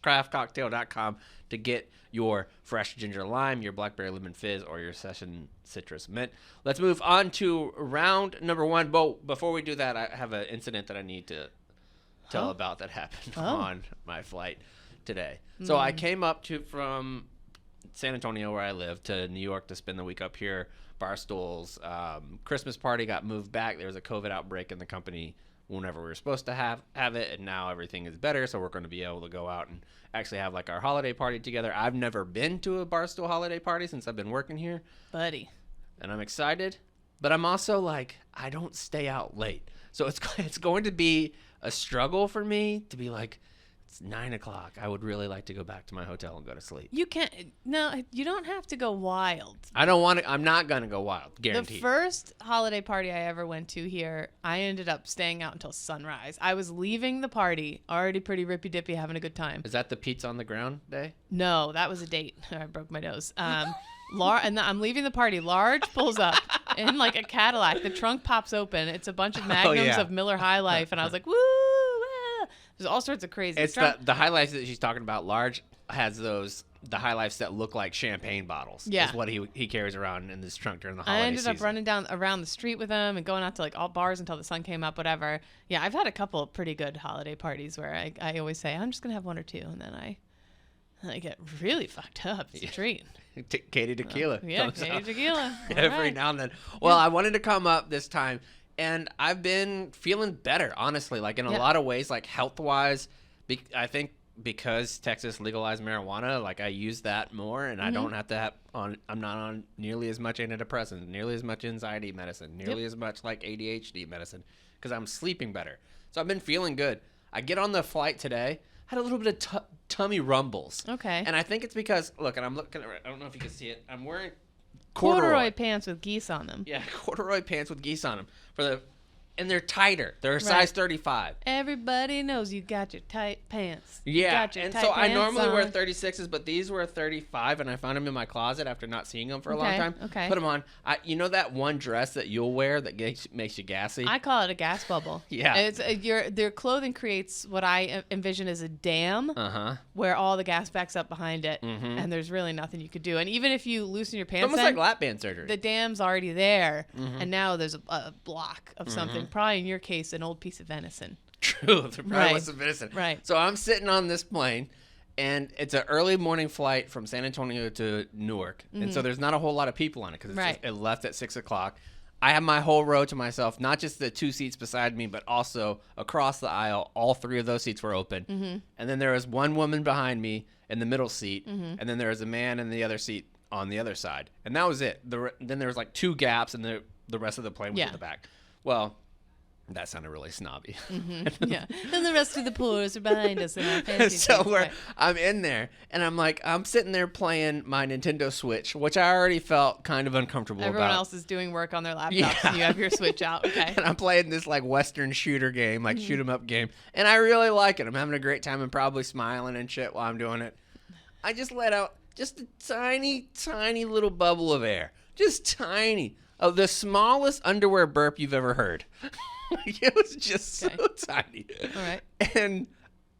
S1: piggybackcraftcocktail.com to get your fresh ginger lime, your blackberry lemon fizz, or your session citrus mint. Let's move on to round number 1. But before we do that, I have an incident that I need to tell about that happened on my flight today. So I came up from San Antonio, where I live, to New York to spend the week up here. Barstool's Christmas party got moved back. There was a COVID outbreak in the company whenever we were supposed to have it, and now everything is better, so we're going to be able to go out and actually have like our holiday party together. I've never been to a Barstool holiday party since I've been working here,
S2: Buddy.
S1: and I'm excited, but I'm also like, I don't stay out late, so it's going to be a struggle for me to be like, it's 9 o'clock. I would really like to go back to my hotel and go to sleep.
S2: You can't. No, you don't have to go wild.
S1: I don't want to. I'm not going to go wild.
S2: The
S1: Guaranteed.
S2: first holiday party I ever went to here, I ended up staying out until sunrise. I was leaving the party, already pretty rippy-dippy, having a good time.
S1: Is that the pizza on the ground day?
S2: No, that was a date. I broke my nose. And I'm leaving the party. Large pulls up in like a Cadillac. The trunk pops open. It's a bunch of Magnums
S1: yeah.
S2: of Miller High Life, and I was like, woo! Ah. There's all sorts of crazy
S1: It's
S2: stuff.
S1: the High Lifes that she's talking about. Large has the High Lifes that look like champagne bottles.
S2: Yeah.
S1: Is what he carries around in his trunk during the
S2: I
S1: holiday
S2: ended
S1: season.
S2: up running down around the street with them and going out to like all bars until the sun came up, whatever. Yeah, I've had a couple of pretty good holiday parties where I always say, I'm just going to have one or two. And then I get really fucked up. It's a treat.
S1: Katie Tequila.
S2: Yeah,
S1: comes
S2: Katie
S1: out
S2: Tequila. All
S1: every
S2: right.
S1: now and then. Well, I wanted to come up this time, and I've been feeling better, honestly. Like in a
S2: Yeah.
S1: lot of ways, like health wise. I think because Texas legalized marijuana, like I use that more, and I don't have to have I'm not on nearly as much antidepressants, nearly as much anxiety medicine, nearly as much like ADHD medicine, because I'm sleeping better. So I've been feeling good. I get on the flight today, had a little bit of tummy rumbles.
S2: Okay.
S1: And I think it's because, look, and I'm looking at, I don't know if you can see it. I'm wearing
S2: Corduroy pants with geese on them.
S1: Yeah, corduroy pants with geese on them and they're tighter. They're a size 35.
S2: Everybody knows you got your tight pants. You
S1: Yeah,
S2: got your
S1: and
S2: tight
S1: so I
S2: pants
S1: normally wear
S2: on.
S1: 36s, but these were 35, and I found them in my closet after not seeing them for a long time.
S2: Okay.
S1: Put them on. You know that one dress that you'll wear that makes you gassy?
S2: I call it a gas bubble.
S1: Yeah.
S2: It's their clothing creates what I envision as a dam
S1: Uh-huh.
S2: where all the gas backs up behind it,
S1: Mhm.
S2: and there's really nothing you could do. And even if you loosen your
S1: It's
S2: pants,
S1: almost
S2: then,
S1: like lap band surgery.
S2: the dam's already there,
S1: Mm-hmm.
S2: and now there's a block of something. Probably in your case, an old piece of venison.
S1: True. There probably
S2: Right.
S1: was some medicine.
S2: Right.
S1: So I'm sitting on this plane, and it's an early morning flight from San Antonio to Newark. And so there's not a whole lot of people on it because
S2: Right.
S1: it left at 6 o'clock. I have my whole row to myself, not just the 2 seats beside me, but also across the aisle. All 3 of those seats were open. And then there was one woman behind me in the middle seat, and then there was a man in the other seat on the other side. And that was it. Then there was like 2 gaps, and the rest of the plane was
S2: Yeah.
S1: in the back. Well, that sounded really snobby.
S2: Yeah. And the rest of the poors are behind us in our fancy
S1: So
S2: seats.
S1: I'm in there, and I'm sitting there playing my Nintendo Switch, which I already felt kind of uncomfortable
S2: Everyone
S1: about.
S2: else is doing work on their laptops,
S1: Yeah.
S2: and you have your Switch out. Okay.
S1: And I'm playing this like Western shooter game, like shoot 'em up game, and I really like it. I'm having a great time and probably smiling and shit while I'm doing it. I just let out just a tiny, tiny little bubble of air, just tiny, of the smallest underwear burp you've ever heard. It was just so tiny.
S2: All right.
S1: And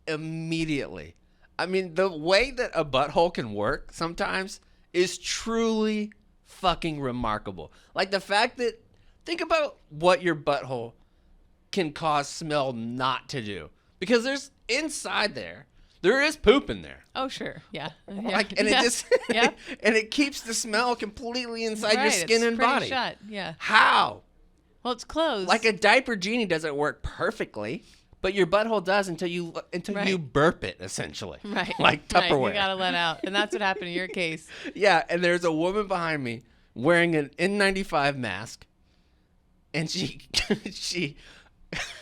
S1: immediately, I mean, the way that a butthole can work sometimes is truly fucking remarkable. Like the fact that, think about what your butthole can cause smell not to do. Because there's inside there is poop in there.
S2: Oh, sure. Yeah.
S1: Like, and
S2: yeah.
S1: it just,
S2: Yeah.
S1: and it keeps the smell completely inside your
S2: Right,
S1: skin
S2: it's
S1: and
S2: pretty
S1: body.
S2: Shut. Yeah.
S1: How?
S2: Well, it's closed.
S1: Like a diaper genie doesn't work perfectly, but your butthole does until you
S2: Right.
S1: burp it, essentially.
S2: Right.
S1: Like
S2: Right,
S1: Tupperware.
S2: you gotta let out, and that's what happened in your case.
S1: Yeah, and there's a woman behind me wearing an N95 mask, and she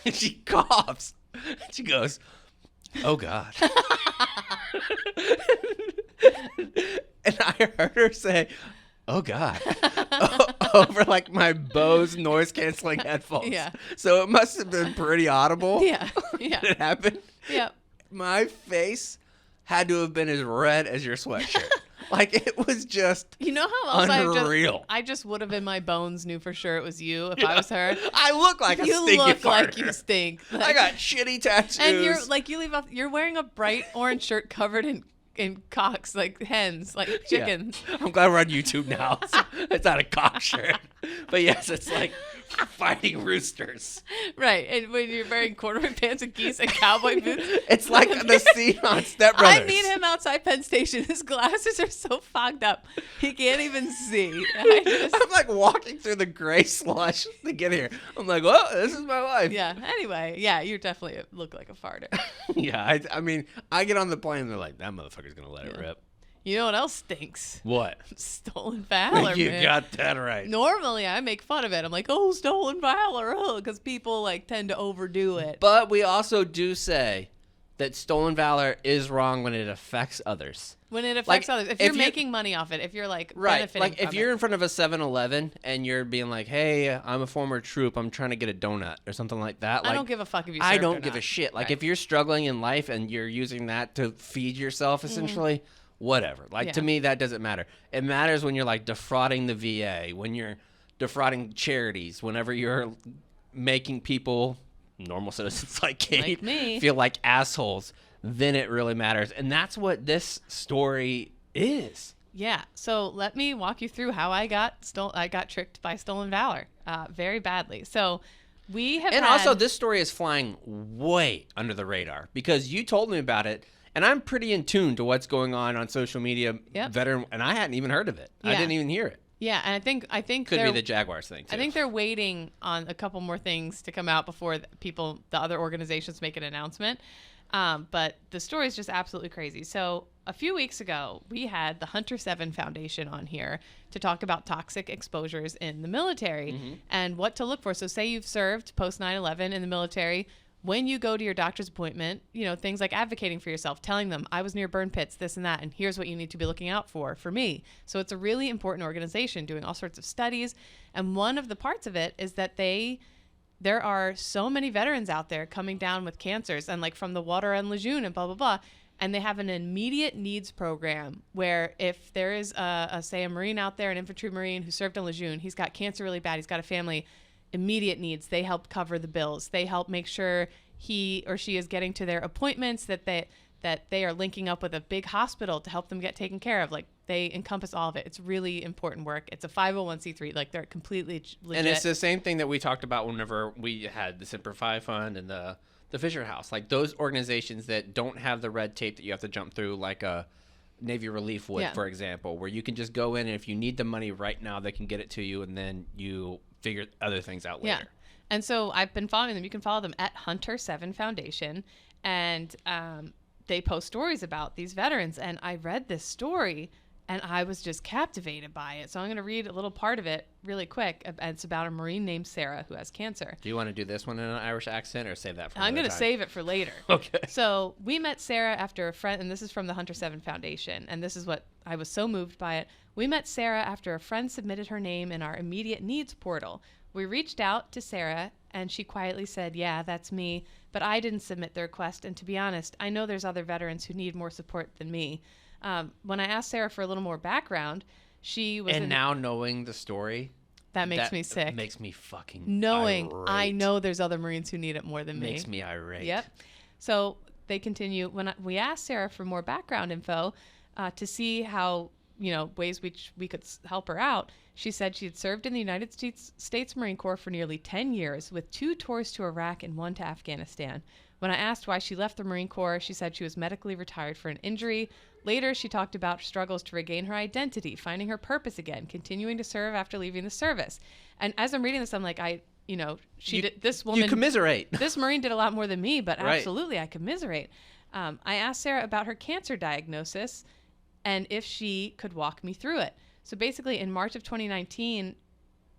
S1: And she coughs. She goes, "Oh God." And I heard her say, "Oh God," over like my Bose noise canceling headphones.
S2: Yeah.
S1: So it must have been pretty audible.
S2: Yeah. Yeah.
S1: When it happened.
S2: Yep.
S1: My face had to have been as red as your sweatshirt. Like, it was just
S2: You know how else
S1: unreal.
S2: I just would have in my bones knew for sure it was you if I was her.
S1: I look like a
S2: You
S1: stinky
S2: look like
S1: farter.
S2: you stink.
S1: I
S2: Like,
S1: got shitty tattoos.
S2: and you're like you leave off. You're wearing a bright orange shirt covered in cocks, like hens, like chickens.
S1: Yeah. I'm glad we're on YouTube now. So it's not a cock shirt. But yes, it's like fighting roosters.
S2: Right, and when you're wearing corduroy pants and geese and cowboy boots.
S1: It's like the scene on Step Brothers.
S2: I meet him outside Penn Station. His glasses are so fogged up, he can't even see.
S1: I'm like walking through the gray slush to get here. I'm like, well, this is my life.
S2: Yeah. Anyway, yeah, you definitely look like a farter.
S1: Yeah, I mean, I get on the plane and they're like, that motherfucker's going to let it rip.
S2: You know what else stinks?
S1: What?
S2: SToLeN VaLoR,
S1: You
S2: man.
S1: got that right.
S2: Normally, I make fun of it. I'm like, oh, SToLeN VaLoR, because people like tend to overdo it.
S1: But we also do say that SToLeN VaLoR is wrong when it affects others.
S2: When it affects
S1: Like,
S2: others, if
S1: if
S2: you're
S1: you-
S2: making money off it, if you're like
S1: Right.
S2: benefiting
S1: Like, if
S2: from
S1: you're
S2: it.
S1: in front of a 7-Eleven and you're being like, hey, I'm a former troop, I'm trying to get a donut or something like that.
S2: I
S1: Like,
S2: don't give a fuck if you
S1: I
S2: served
S1: don't
S2: or
S1: give a
S2: not.
S1: shit. Like,
S2: Right.
S1: if you're struggling in life and you're using that to feed yourself, essentially, whatever. Like, to
S2: Yeah.
S1: me, that doesn't matter. It matters when you're, like, defrauding the VA, when you're defrauding charities, whenever you're making people, normal citizens like Kate,
S2: Like me.
S1: feel like assholes, then it really matters. And that's what this story is.
S2: Yeah. So let me walk you through how I got tricked by SToLeN VaLoR, very badly. So we have
S1: And
S2: had,
S1: also, this story is flying way under the radar because you told me about it, and I'm pretty in tune to what's going on social media.
S2: Yep.
S1: Veteran, and I hadn't even heard of it. I
S2: Yeah.
S1: didn't even hear it.
S2: Yeah, and I think
S1: Could be
S2: they're-
S1: the Jaguars thing too.
S2: I think they're waiting on a couple more things to come out before the other organizations make an announcement. But the story is just absolutely crazy. So a few weeks ago, we had the Hunter 7 Foundation on here to talk about toxic exposures in the military and what to look for. So say you've served post 9/11 in the military. When you go to your doctor's appointment, you know, things like advocating for yourself, telling them, I was near burn pits, this and that, and here's what you need to be looking out for me. So it's a really important organization doing all sorts of studies. And one of the parts of it is that there are so many veterans out there coming down with cancers and like from the water on Lejeune and blah, blah, blah. And they have an immediate needs program where if there is say a Marine out there, an infantry Marine who served on Lejeune, he's got cancer really bad, he's got a family, immediate needs, they help cover the bills. They help make sure he or she is getting to their appointments, that they are linking up with a big hospital to help them get taken care of. Like they encompass all of it. It's really important work. It's a 501c3. Like they're completely legit.
S1: and it's the same thing that we talked about whenever we had the Semper Fi Fund and the Fisher House. Like those organizations that don't have the red tape that you have to jump through, like a Navy Relief would,
S2: Yeah.
S1: for example, where you can just go in and if you need the money right now, they can get it to you, and then you figure other things out later.
S2: Yeah. And so I've been following them. You can follow them at Hunter 7 Foundation. And they post stories about these veterans. And I read this story and I was just captivated by it. So I'm going to read a little part of it really quick. It's about a Marine named Sarah who has cancer.
S1: Do you want to do this one in an Irish accent or save that for
S2: I'm
S1: another
S2: going to
S1: time?
S2: save it for later.
S1: Okay.
S2: So we met Sarah after a friend, and this is from the Hunter 7 Foundation, and this is what I was so moved by it. We met Sarah after a friend submitted her name in our immediate needs portal. We reached out to Sarah, and she quietly said, yeah, that's me, but I didn't submit the request, and to be honest, I know there's other veterans who need more support than me. When I asked Sarah for a little more background, she was
S1: And now knowing the story,
S2: that makes me sick.
S1: Makes me fucking
S2: Knowing
S1: irate.
S2: I know there's other Marines who need it more than me.
S1: Makes me irate.
S2: Yep. So they continue. We asked Sarah for more background info to see how, ways we could help her out. She said she had served in the United States Marine Corps for nearly 10 years with 2 tours to Iraq and 1 to Afghanistan. When I asked why she left the Marine Corps, she said she was medically retired for an injury. Later, she talked about struggles to regain her identity, finding her purpose again, continuing to serve after leaving the service. And as I'm reading this, I'm like, this woman,
S1: You commiserate.
S2: this Marine did a lot more than me, but
S1: Right.
S2: absolutely, I commiserate. I asked Sarah about her cancer diagnosis and if she could walk me through it. So basically, in March of 2019,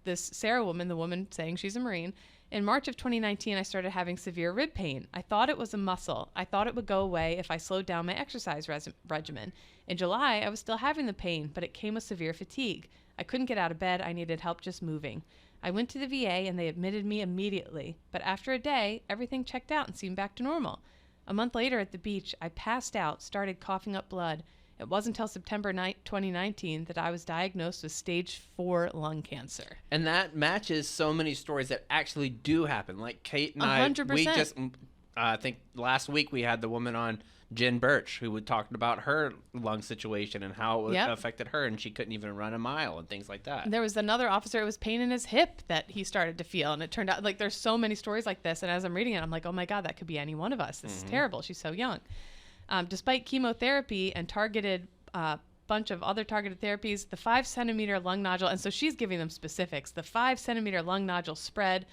S2: this Sarah woman, the woman saying she's a Marine, In March of 2019, I started having severe rib pain. I thought it was a muscle. I thought it would go away if I slowed down my exercise regimen. In July, I was still having the pain, but it came with severe fatigue. I couldn't get out of bed. I needed help just moving. I went to the VA and they admitted me immediately. But after a day, everything checked out and seemed back to normal. A month later at the beach, I passed out, started coughing up blood. It wasn't until September 2019 that I was diagnosed with stage 4 lung cancer.
S1: And that matches so many stories that actually do happen. Like Kate and I,
S2: 100%.
S1: we just, I think last week we had the woman on, Jen Birch, who would talk about her lung situation and how it affected her, and she couldn't even run a mile and things like that.
S2: There was another officer, it was pain in his hip that he started to feel, and it turned out, like, there's so many stories like this, and as I'm reading it, I'm like, oh my God, that could be any one of us. This is terrible. She's so young. Despite chemotherapy and targeted bunch of other targeted therapies, the 5-centimeter lung nodule, and so she's giving them specifics, the 5-centimeter lung nodule spread,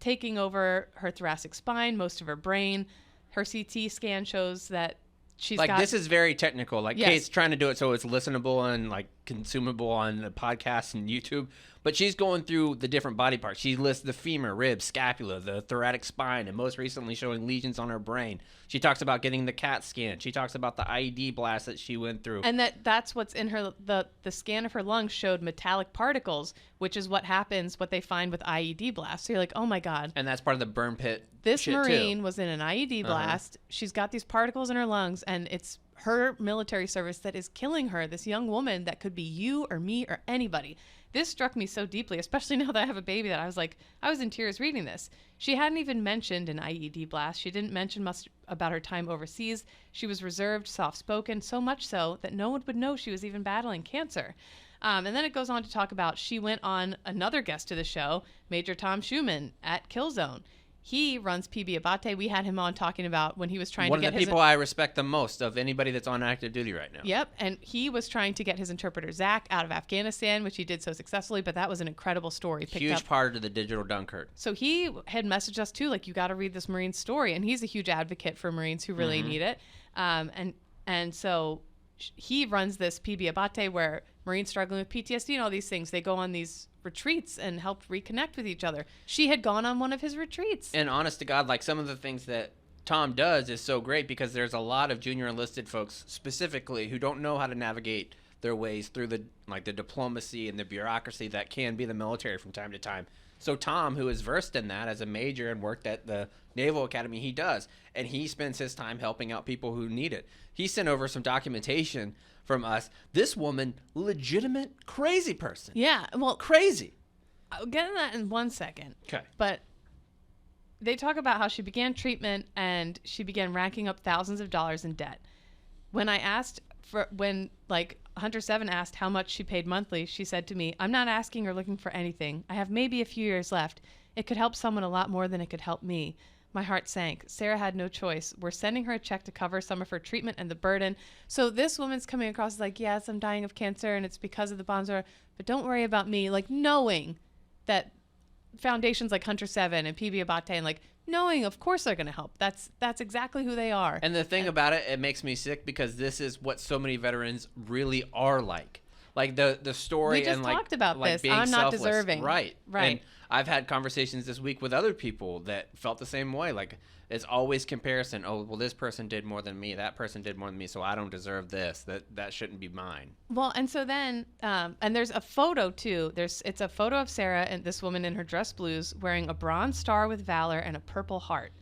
S2: taking over her thoracic spine, most of her brain. Her CT scan shows that she's
S1: like,
S2: got...
S1: this is very technical. Like,
S2: Yes.
S1: Kate's trying to do it so it's listenable and, like, consumable on the podcast and YouTube. But she's going through the different body parts. She lists the femur, ribs, scapula, the thoracic spine, and most recently showing lesions on her brain. She talks about getting the CAT scan. She talks about the IED blast that she went through.
S2: And that's what's in her, the scan of her lungs showed metallic particles, which is what happens, what they find with IED blasts. So you're like, oh my God.
S1: And that's part of the burn pit
S2: This
S1: shit
S2: Marine
S1: too.
S2: was in an IED blast. She's got these particles in her lungs, and it's her military service that is killing her, this young woman that could be you or me or anybody. This struck me so deeply, especially now that I have a baby, that I was like, I was in tears reading this. She hadn't even mentioned an IED blast. She didn't mention much about her time overseas. She was reserved, soft-spoken, so much so that no one would know she was even battling cancer. And then it goes on to talk about she went on another guest to the show, Major Tom Schumann at Killzone. He runs PB Abate. We had him on talking about when he was trying
S1: One
S2: to get
S1: of the
S2: his...
S1: people I respect the most of anybody that's on active duty right now.
S2: Yep, and he was trying to get his interpreter, Zach, out of Afghanistan, which he did so successfully, but that was an incredible story.
S1: Huge part of the digital Dunkirk.
S2: So he had messaged us too, like, you got to read this Marine story, and he's a huge advocate for Marines who really need it. And so he runs this PB Abate where Marines struggling with PTSD and all these things, they go on these retreats and help reconnect with each other. She had gone on one of his retreats.
S1: And honest to God, like, some of the things that Tom does is so great because there's a lot of junior enlisted folks specifically who don't know how to navigate their ways through the diplomacy and the bureaucracy that can be the military from time to time. So Tom, who is versed in that as a major and worked at the Naval Academy, he does. And he spends his time helping out people who need it. He sent over some documentation from us. This woman, legitimate crazy person.
S2: Yeah, well,
S1: Crazy.
S2: I'll get in that in 1 second.
S1: Okay.
S2: But they talk about how she began treatment and she began racking up thousands of dollars in debt. When I asked Hunter 7 asked how much she paid monthly, she said to me, I'm not asking or looking for anything. I have maybe a few years left. It could help someone a lot more than it could help me. My heart sank. Sarah had no choice. We're sending her a check to cover some of her treatment and the burden. So this woman's coming across as like, yes, I'm dying of cancer and it's because of the bombs, but don't worry about me. Like, knowing that foundations like Hunter 7 and PB Abate, and like, knowing of course they're going to help. That's exactly who they are.
S1: And the thing about it makes me sick because this is what so many veterans really are like. Like the story
S2: We just
S1: and like
S2: talked about
S1: like
S2: this.
S1: being
S2: I'm not
S1: selfless.
S2: deserving.
S1: Right.
S2: Right.
S1: And I've had conversations this week with other people that felt the same way. Like, it's always comparison. Oh, well, this person did more than me. That person did more than me, so I don't deserve this. That shouldn't be mine.
S2: Well, and so then, and there's a photo too. It's a photo of Sarah and this woman in her dress blues wearing a bronze star with valor and a purple heart.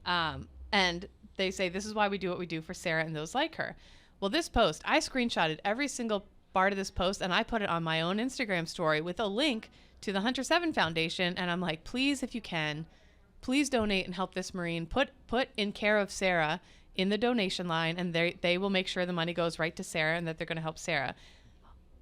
S2: And they say this is why we do what we do for Sarah and those like her. Well, this post, I screenshotted every single part of this post and I put it on my own Instagram story with a link to the Hunter 7 Foundation. And I'm like, please, if you can, please donate and help this Marine. Put in care of Sarah in the donation line, and they will make sure the money goes right to Sarah and that they're going to help Sarah.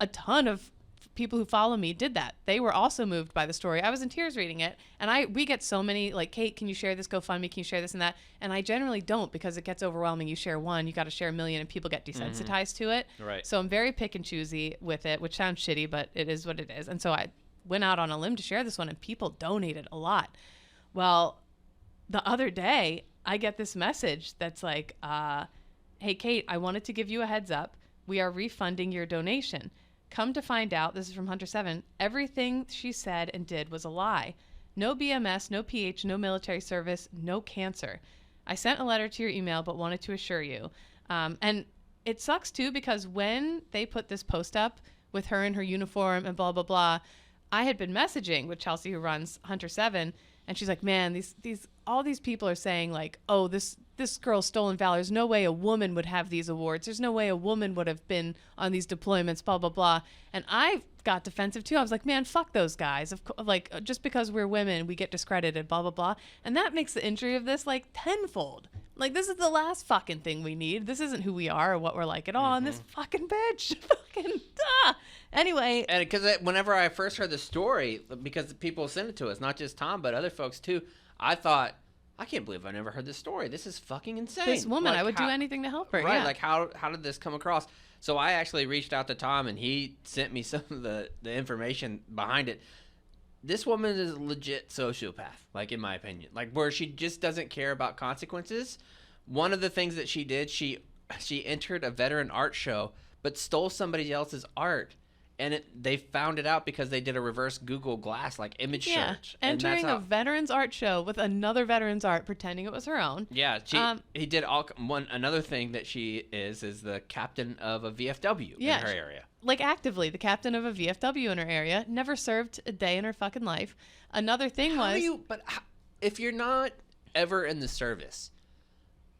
S2: A ton of people who follow me did that. They were also moved by the story. I was in tears reading it, and we get so many, like, Kate, can you share this GoFundMe? Can you share this and that? And I generally don't because it gets overwhelming. You share one, you got to share a million, and people get desensitized to it.
S1: Right.
S2: So I'm very pick and choosy with it, which sounds shitty, but it is what it is. And so I went out on a limb to share this one, and people donated a lot. Well, the other day, I get this message that's like, hey, Kate, I wanted to give you a heads up. We are refunding your donation. Come to find out, this is from Hunter 7, everything she said and did was a lie. No BMS, no PH, no military service, no cancer. I sent a letter to your email, but wanted to assure you. And it sucks, too, because when they put this post up with her in her uniform and blah, blah, blah, I had been messaging with Chelsea, who runs Hunter 7, and she's like, man, all these people are saying, like, oh, this girl's SToLeN VaLoR. There's no way a woman would have these awards. There's no way a woman would have been on these deployments, blah, blah, blah. And I got defensive, too. I was like, man, fuck those guys. Like, just because we're women, we get discredited, blah, blah, blah. And that makes the injury of this, like, tenfold. Like, this is the last fucking thing we need. This isn't who we are or what we're like at all. And this fucking bitch, fucking, duh. Anyway.
S1: And because whenever I first heard the story, because people sent it to us, not just Tom, but other folks too, I thought, I can't believe I never heard this story. This is fucking insane.
S2: This woman,
S1: like,
S2: I would do anything to help her.
S1: Right.
S2: Yeah.
S1: Like, how did this come across? So I actually reached out to Tom, and he sent me some of the information behind it. This woman is a legit sociopath, like, in my opinion. Like, where she just doesn't care about consequences. One of the things that she did, she entered a veteran art show, but stole somebody else's art. And they found it out because they did a reverse Google Glass, like, image search. And
S2: entering a veterans art show with another veterans art, pretending it was her own.
S1: Yeah, he did another thing that she is the captain of a VFW in her area.
S2: Like, actively, the captain of a VFW in her area. Never served a day in her fucking life. Another thing
S1: if you're not ever in the service,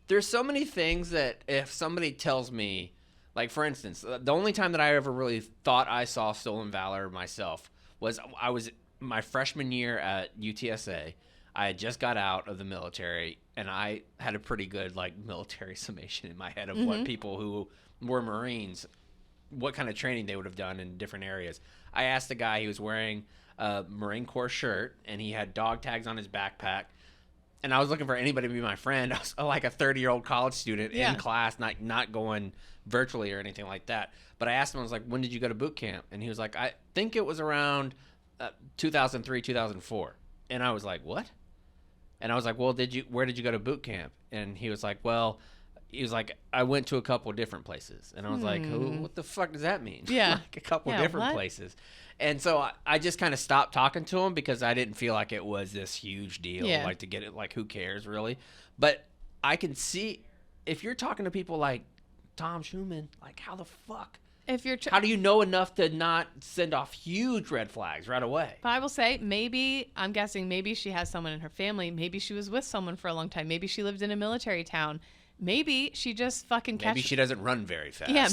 S1: there's so many things that if somebody tells me, like, for instance, the only time that I ever really thought I saw SToLeN VaLoR myself was I was my freshman year at UTSA. I had just got out of the military, and I had a pretty good, like, military summation in my head of what people who were Marines, what kind of training they would have done in different areas. I asked the guy, he was wearing a Marine Corps shirt, and he had dog tags on his backpack. And I was looking for anybody to be my friend. I was like a 30-year-old college student in class, not going virtually or anything like that. But I asked him, I was like, when did you go to boot camp? And he was like, I think it was around 2003, 2004. And I was like, what? And I was like, well, where did you go to boot camp? And he was like, I went to a couple different places. And I was like, what the fuck does that mean?
S2: Yeah.
S1: Like, a couple different places. And so I just kind of stopped talking to him because I didn't feel like it was this huge deal, like, to get it, like, who cares really? But I can see if you're talking to people like Tom Schumann, like, how the fuck? How do you know enough to not send off huge red flags right away?
S2: But I will say, I'm guessing maybe she has someone in her family. Maybe she was with someone for a long time. Maybe she lived in a military town. Maybe she just fucking
S1: Maybe she doesn't run very fast.
S2: Yeah,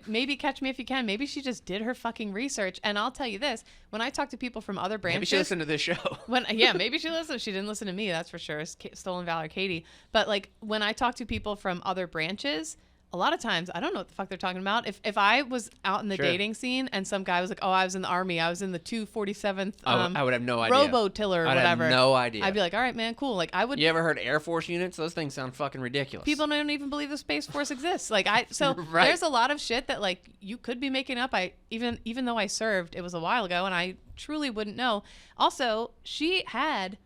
S2: maybe catch me if you can. Maybe she just did her fucking research. And I'll tell you this, when I talk to people from other branches.
S1: Maybe she listened to this show.
S2: Maybe she listened. She didn't listen to me, that's for sure. It's SToLeN VaLoR Katie. But, like, when I talk to people from other branches, a lot of times I don't know what the fuck they're talking about. If I was out in the dating scene and some guy was like, oh, I was in the Army, I was in the 247th
S1: I would have no idea.
S2: Robo-tiller or whatever.
S1: I'd have no idea.
S2: I'd be like, all right, man, cool. Like, I would.
S1: You ever heard Air Force units? Those things sound fucking ridiculous.
S2: People don't even believe the Space Force exists. Like, there's a lot of shit that, like, you could be making up. Even though I served, it was a while ago, and I truly wouldn't know. Also, she had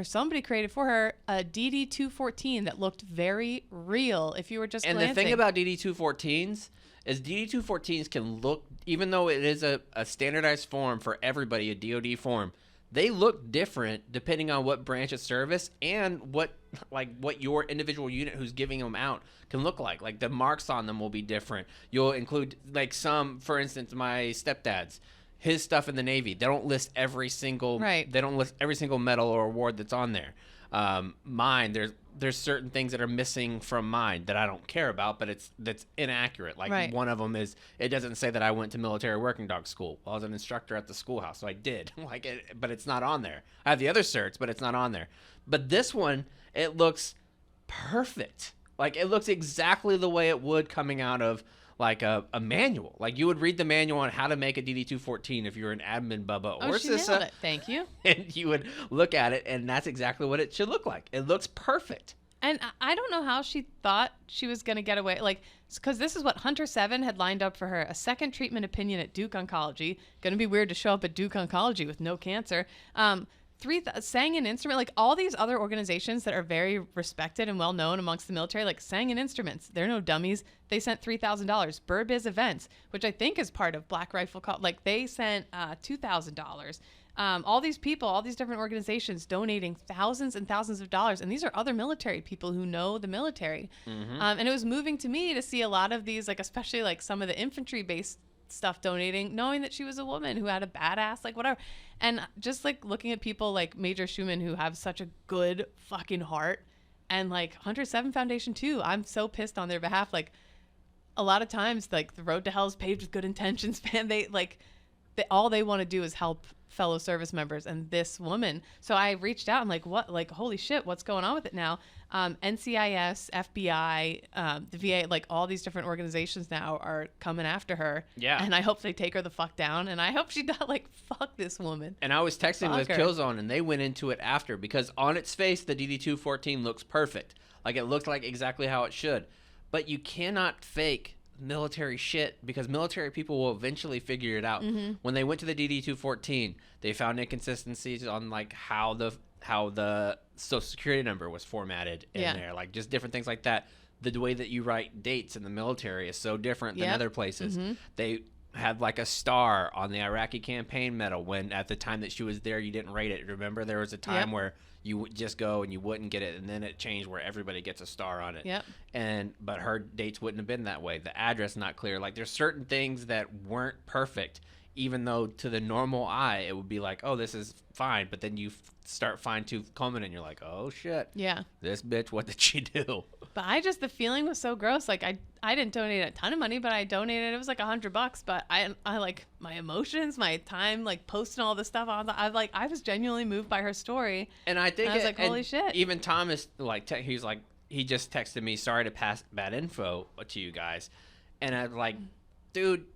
S2: somebody created for her a DD-214 that looked very real if you were just glancing.
S1: And the thing about DD-214s is DD-214s can look, even though it is a standardized form for everybody, a DoD form, they look different depending on what branch of service and what your individual unit who's giving them out can look like. Like, the marks on them will be different. You'll include, like, some, for instance, my stepdad's, his stuff in the Navy. They don't list every single medal or award that's on there. Mine, there's certain things that are missing from mine that I don't care about, but that's inaccurate. Like, one of them is, it doesn't say that I went to military working dog school. Well, I was an instructor at the schoolhouse, so I did. But it's not on there. I have the other certs, but it's not on there. But this one, it looks perfect. Like, it looks exactly the way it would coming out of, like, a manual. Like, you would read the manual on how to make a DD-214 if you're an admin Bubba or
S2: she nailed it. Thank you.
S1: And you would look at it, and that's exactly what it should look like. It looks perfect.
S2: And I don't know how she thought she was going to get away. Like, because this is what Hunter 7 had lined up for her. A second treatment opinion at Duke Oncology. Going to be weird to show up at Duke Oncology with no cancer. Sang an instrument, like all these other organizations that are very respected and well known amongst the military, like Sang and Instruments, they're no dummies. They sent $3,000. Burbiz Events, which I think is part of Black Rifle Call, like they sent $2,000. all these people, all these different organizations donating thousands and thousands of dollars. And these are other military people who know the military. And it was moving to me to see a lot of these, like, especially like some of the infantry-based stuff donating, knowing that she was a woman who had a badass, like, whatever. And just like looking at people like Major Schumann who have such a good fucking heart, and like 107 Foundation too. I'm so pissed on their behalf. Like, a lot of times, like, the road to hell is paved with good intentions, man. All they want to do is help fellow service members, and this woman. So I reached out. I'm like, what? Like, holy shit, what's going on with it now? NCIS, FBI, the VA, like all these different organizations now are coming after her.
S1: Yeah.
S2: And I hope they take her the fuck down. And I hope she not like, fuck this woman.
S1: And I was texting with
S2: Fuck her.
S1: Killzone, and they went into it after, because on its face, the DD-214 looks perfect. Like, it looked like exactly how it should. But you cannot fake military shit, because military people will eventually figure it out. When they went to the DD-214, they found inconsistencies on like how the social security number was formatted in there, like just different things like that. The way that you write dates in the military is so different than other places. They had like a star on the Iraqi campaign medal when at the time that she was there you didn't rate it. Remember, there was a time where you would just go and you wouldn't get it, and then it changed where everybody gets a star on it. But her dates wouldn't have been that way. The address not clear. Like, there's certain things that weren't perfect, even though to the normal eye it would be like, oh, this is fine. But then you start fine-tooth combing and you're like, oh shit, this bitch, what did she do?
S2: But the feeling was so gross. Like, I didn't donate a ton of money, but I donated, it was like $100. But I like my emotions, my time, like posting all this stuff on I was genuinely moved by her story.
S1: And I think
S2: I was like, holy shit.
S1: Even Thomas, like, he's like, he just texted me, sorry to pass bad info to you guys. And I'm like, dude,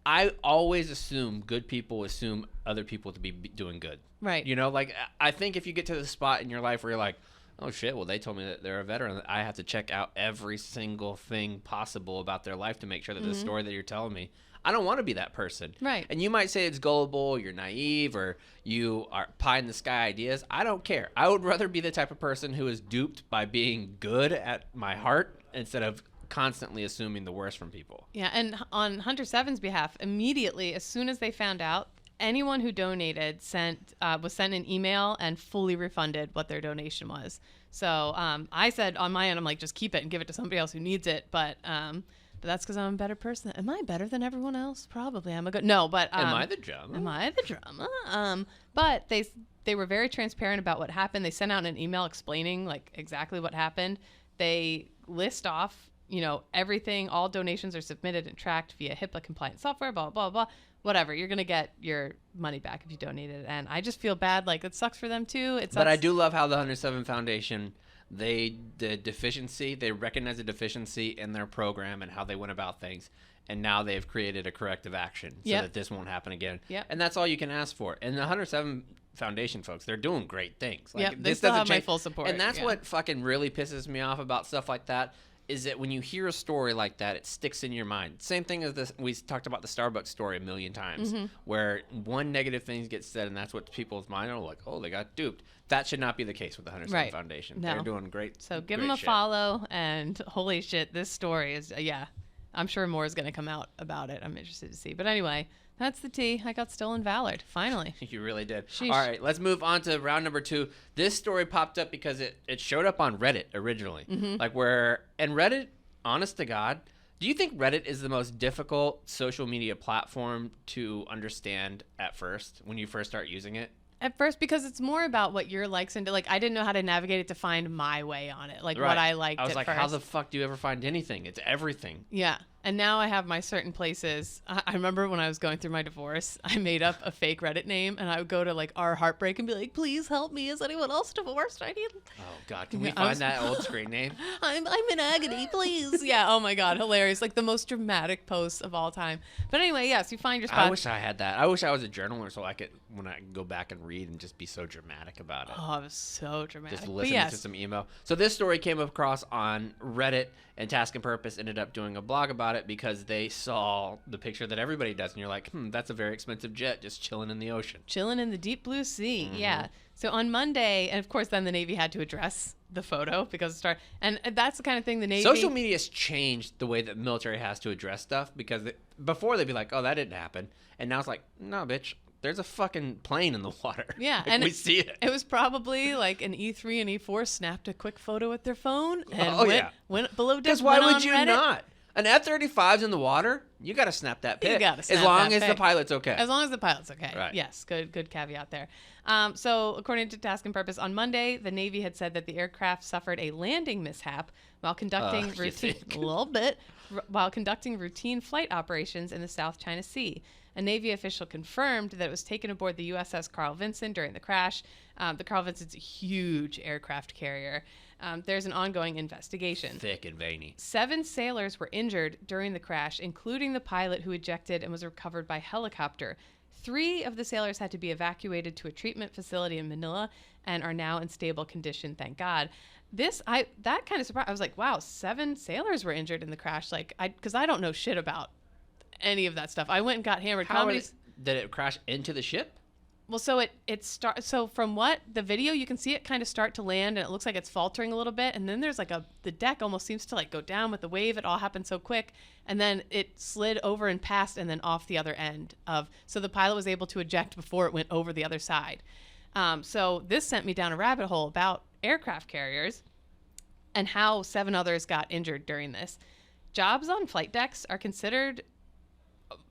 S1: I always assume good people assume other people to be doing good.
S2: Right.
S1: You know, like, I think if you get to the spot in your life where you're like, oh shit, well, they told me that they're a veteran, I have to check out every single thing possible about their life to make sure that the story that you're telling me, I don't want to be that person.
S2: Right.
S1: And you might say it's gullible, you're naive, or you are pie in the sky ideas. I don't care. I would rather be the type of person who is duped by being good at my heart instead of constantly assuming the worst from people.
S2: Yeah, and on Hunter Seven's behalf, immediately, as soon as they found out, anyone who donated was sent an email and fully refunded what their donation was. So I said on my end, I'm like, just keep it and give it to somebody else who needs it. But that's because I'm a better person. Am I better than everyone else? Probably. I'm a good. No, but
S1: Am I the drama?
S2: Am I the drama? But they were very transparent about what happened. They sent out an email explaining like exactly what happened. They list off, everything. All donations are submitted and tracked via HIPAA compliant software. Blah blah blah. Whatever, you're gonna get your money back if you donated, and I just feel bad. Like, it sucks for them too.
S1: But I do love how the 107 Foundation, they recognize the deficiency in their program and how they went about things, and now they've created a corrective action so that this won't happen again. And that's all you can ask for. And the 107 Foundation folks, they're doing great things. Like,
S2: they still have my full support.
S1: And that's what fucking really pisses me off about stuff like that. Is that when you hear a story like that, it sticks in your mind. Same thing as this. We talked about the Starbucks story a million times, where one negative thing gets said, and that's what people's mind are like, oh, they got duped. That should not be the case with the 107 Foundation.
S2: No.
S1: They're doing great.
S2: So give them a follow, and holy shit, this story is, I'm sure more is going to come out about it. I'm interested to see. But anyway, that's the tea. I got SToLeN VaLoR, finally.
S1: You really did.
S2: Sheesh.
S1: All right, let's move on to round number 2. This story popped up because it showed up on Reddit originally. And Reddit, honest to God, do you think Reddit is the most difficult social media platform to understand at first when you first start using it?
S2: At first, because it's more about what your likes and like, I didn't know how to navigate it to find my way on it, like what I liked.
S1: I was like,
S2: first.
S1: how the fuck do you ever find anything? It's everything.
S2: Yeah. And now I have my certain places. I remember when I was going through my divorce, I made up a fake Reddit name, and I would go to like Our Heartbreak and be like, please help me. Is anyone else divorced? I need.
S1: Oh God, can we find that old screen name?
S2: I'm in agony, please. Yeah. Oh my God, hilarious! Like the most dramatic posts of all time. But anyway, yes, you find your spot.
S1: I wish I had that. I wish I was a journaler so I could, when I go back and read, and just be so dramatic about it.
S2: Oh, I was so dramatic.
S1: Just listening to some email. So this story came across on Reddit, and Task and Purpose ended up doing a blog about it because they saw the picture that everybody does, and you're like, that's a very expensive jet just chilling in the ocean.
S2: Chilling in the deep blue sea, yeah. So on Monday, and of course then the Navy had to address the photo because and that's the kind of thing the Navy...
S1: Social media's changed the way that military has to address stuff because before they'd be like, oh, that didn't happen. And now it's like, no, bitch, there's a fucking plane in the water.
S2: Yeah,
S1: Like,
S2: and
S1: we see it.
S2: It was probably like an E3 and E4 snapped a quick photo with their phone and
S1: Oh, yeah.
S2: went below deck.
S1: Because why
S2: went
S1: would
S2: on
S1: you
S2: Reddit.
S1: not? An F-35's in the water, you got to snap that pic.
S2: gotta snap
S1: as long
S2: that
S1: as the
S2: pic.
S1: pilot's okay.
S2: As long as the pilot's okay.
S1: Right.
S2: Yes, good caveat there. So according to Task and Purpose, on Monday, the Navy had said that the aircraft suffered a landing mishap while conducting
S1: You
S2: routine
S1: think?
S2: a little bit while conducting routine flight operations in the South China Sea. A Navy official confirmed that it was taken aboard the USS Carl Vinson during the crash. The Carl Vinson's a huge aircraft carrier. There's an ongoing investigation.
S1: Thick and veiny.
S2: 7 sailors were injured during the crash, including the pilot who ejected and was recovered by helicopter. 3 of the sailors had to be evacuated to a treatment facility in Manila and are now in stable condition, thank God. That kind of surprised. I was like, wow, 7 sailors were injured in the crash. Like, because I don't know shit about any of that stuff. I went and got hammered.
S1: Did it crash into the ship?
S2: Well, so from what the video, you can see it kind of start to land, and it looks like it's faltering a little bit, and then there's like the deck almost seems to like go down with the wave. It all happened so quick, and then it slid over and past, and then off the other end so the pilot was able to eject before it went over the other side. So this sent me down a rabbit hole about aircraft carriers and how 7 others got injured during this. Jobs on flight decks are considered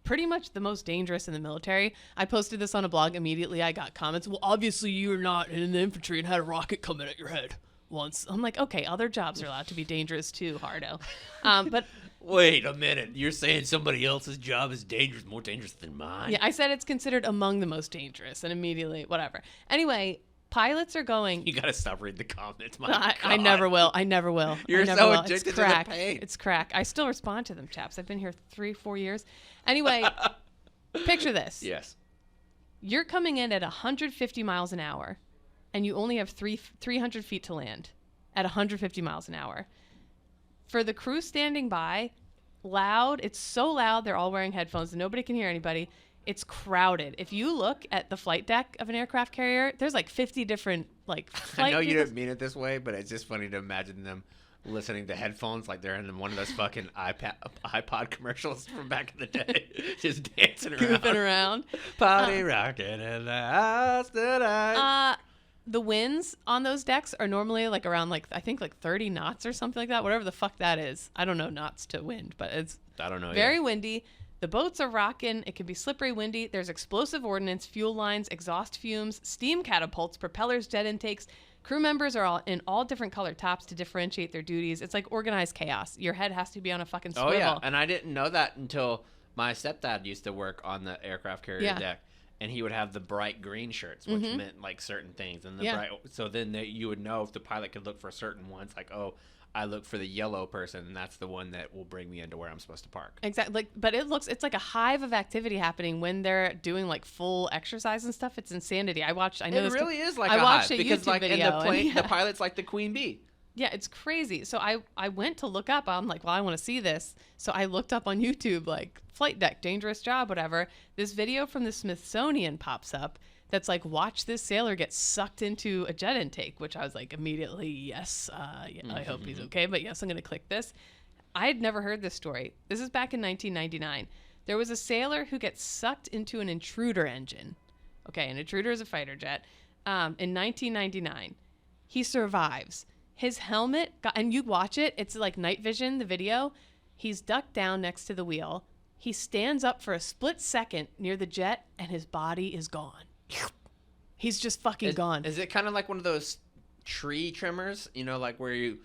S2: pretty much the most dangerous in the military. I posted this on a blog. Immediately I got comments, well, obviously you were not in the infantry and had a rocket come in at your head once. I'm like, okay, other jobs are allowed to be dangerous too, Hardo. But
S1: Wait a minute. You're saying somebody else's job is more dangerous than mine?
S2: yeah, I said it's considered among the most dangerous, and immediately, whatever. Anyway, pilots are going...
S1: You got to stop reading the comments.
S2: I never will.
S1: You're
S2: I never
S1: so
S2: will.
S1: addicted
S2: It's
S1: to the
S2: crack.
S1: pain.
S2: It's crack. I still respond to them, chaps. I've been here 3-4 years. Anyway, picture this.
S1: Yes.
S2: You're coming in at 150 miles an hour, and you only have 300 feet to land at 150 miles an hour. For the crew standing by, loud. It's so loud, they're all wearing headphones, and nobody can hear anybody. It's crowded. If you look at the flight deck of an aircraft carrier, there's like 50 different flight
S1: I know you
S2: people.
S1: didn't mean it this way, but it's just funny to imagine them listening to headphones like they're in one of those fucking iPod commercials from back in the day, just dancing around.
S2: Goofing around.
S1: Party rocking in the house tonight.
S2: The winds on those decks are normally like around I think 30 knots or something like that, whatever the fuck that is. I don't know knots to wind, but it's
S1: I don't know.
S2: very windy. The boats are rocking. It can be slippery, windy. There's explosive ordnance, fuel lines, exhaust fumes, steam catapults, propellers, jet intakes. Crew members are all in all different colored tops to differentiate their duties. It's like organized chaos. Your head has to be on a fucking swivel.
S1: Oh yeah, and I didn't know that until my stepdad used to work on the aircraft carrier deck, and he would have the bright green shirts, which meant like certain things, and so then you would know if the pilot could look for certain ones, like I look for the yellow person, and that's the one that will bring me into where I'm supposed to park.
S2: Exactly. But it's like a hive of activity happening when they're doing like full exercise and stuff. It's insanity. I know
S1: It really is like
S2: I
S1: a
S2: watched
S1: hive,
S2: a
S1: because
S2: YouTube
S1: like
S2: video.
S1: in the plane,
S2: and,
S1: the pilot's like the queen bee.
S2: Yeah, it's crazy. So I went to look up. I'm like, well, I want to see this. So I looked up on YouTube, like flight deck, dangerous job, whatever. This video from the Smithsonian pops up. That's like, watch this sailor get sucked into a jet intake, which I was like, immediately, yes, I hope he's okay. But yes, I'm going to click this. I had never heard this story. This is back in 1999. There was a sailor who gets sucked into an intruder engine. Okay, an intruder is a fighter jet. In 1999. He survives. His helmet, and you watch it, it's like night vision, the video. He's ducked down next to the wheel. He stands up for a split second near the jet, and his body is gone. He's just fucking gone.
S1: Is it kind of like one of those tree trimmers, like where you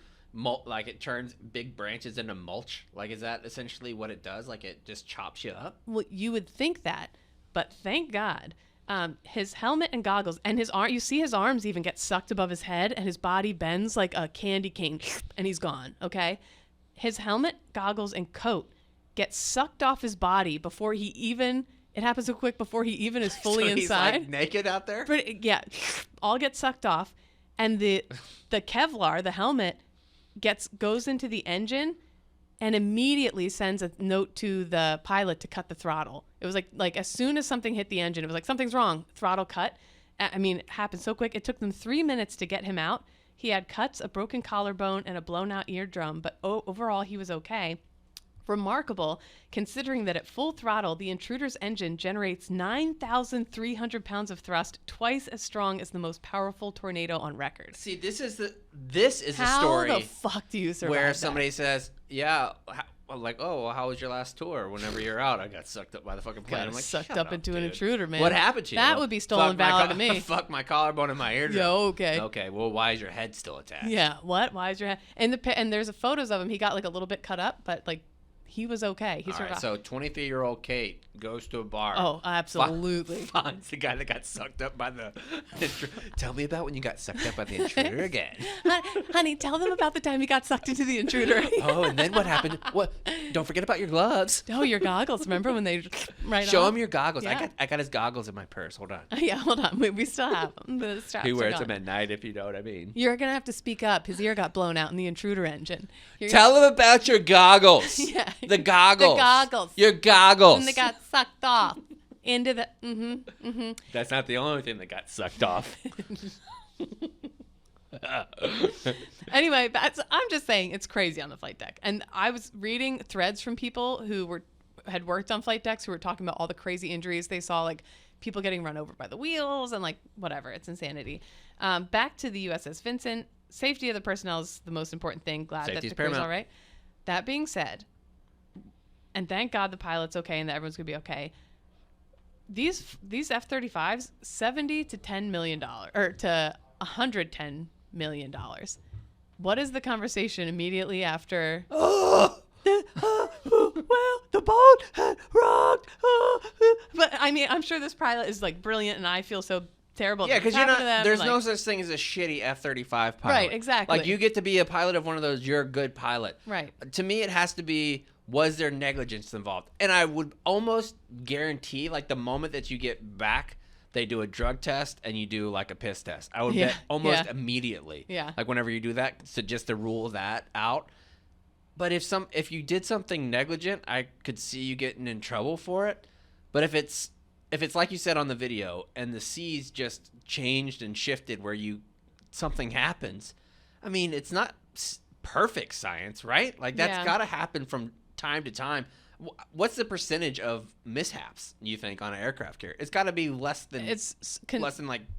S1: like it turns big branches into mulch? Like, is that essentially what it does? Like, it just chops you up?
S2: Well, you would think that, but thank God. His helmet and goggles and his arm, you see his arms even get sucked above his head, and his body bends like a candy cane, and he's gone. Okay. His helmet, goggles, and coat get sucked off his body before he even, it happens so quick before he even is fully
S1: so he's
S2: inside.
S1: like naked out there?
S2: But yeah, all get sucked off, and the Kevlar, the helmet, goes into the engine, and immediately sends a note to the pilot to cut the throttle. It was like as soon as something hit the engine, it was like, something's wrong, throttle cut. I mean, it happened so quick. It took them 3 minutes to get him out. He had cuts, a broken collarbone, and a blown out eardrum, but overall he was okay. Remarkable, considering that at full throttle, the Intruder's engine generates 9,300 pounds of thrust, twice as strong as the most powerful tornado on record.
S1: See, this is a
S2: How
S1: story
S2: the fuck do you survive
S1: where
S2: that?
S1: somebody says, "Yeah, like, oh, well, how was your last tour? Whenever you're out, I got sucked up by the fucking plane."
S2: Got
S1: I'm like,
S2: sucked
S1: "Shut
S2: up into an
S1: dude.
S2: intruder, man.
S1: What happened to you?"
S2: That
S1: Well,
S2: would be stolen
S1: fuck my
S2: valor to me.
S1: Fuck my collarbone and my eardrum.
S2: Yo, okay.
S1: Okay, well, why is your head still attached?
S2: Yeah, what? Why is your head? And there's a photos of him. He got like a little bit cut up, but like he was okay. He
S1: All
S2: survived.
S1: right, so 23-year-old Kate goes to a bar.
S2: Oh, absolutely.
S1: Finds the guy that got sucked up by the Tell me about when you got sucked up by the intruder again.
S2: Honey, tell them about the time you got sucked into the intruder.
S1: Oh, and then what happened? What? Don't forget about your gloves.
S2: Oh, your goggles. Remember when they right
S1: Show
S2: off?
S1: him your goggles.
S2: Yeah.
S1: I got his goggles in my purse. Hold on.
S2: Yeah, hold on. We still have them. The straps
S1: He
S2: are
S1: wears
S2: gone.
S1: them at night, if you know what I mean.
S2: You're going to have to speak up. His ear got blown out in the intruder engine.
S1: Tell him about your goggles.
S2: Yeah.
S1: The goggles.
S2: The goggles.
S1: Your goggles.
S2: And they got sucked off into the...
S1: That's not the only thing that got sucked off.
S2: Anyway, I'm just saying it's crazy on the flight deck. And I was reading threads from people who had worked on flight decks who were talking about all the crazy injuries they saw, like people getting run over by the wheels and like whatever. It's insanity. Back to the USS Vincent. Safety of the personnel is the most important thing. Glad
S1: Safety's
S2: that the crew's
S1: paramount.
S2: all right. That being said, and thank God the pilot's okay and that everyone's gonna be okay. These F-35s, $70 to $10 million, or to $110 million. What is the conversation immediately after? Well, the boat had rocked. But I mean, I'm sure this pilot is like brilliant, and I feel so terrible.
S1: Yeah,
S2: that
S1: because
S2: this happened to them,
S1: there's
S2: like-
S1: no such thing as a shitty F-35 pilot.
S2: Right, exactly.
S1: Like, you get to be a pilot of one of those, you're a good pilot.
S2: Right.
S1: To me, it has to be, was there negligence involved? And I would almost guarantee, like, the moment that you get back, they do a drug test and you do, like, a piss test. I would bet almost immediately.
S2: Yeah.
S1: Like, whenever you do that, so just to rule that out. But if you did something negligent, I could see you getting in trouble for it. But if it's like you said on the video, and the seas just changed and shifted where something happens, I mean, it's not perfect science, right? Like, that's got to happen from time to time. What's the percentage of mishaps you think on an aircraft carrier? It's got to be less than like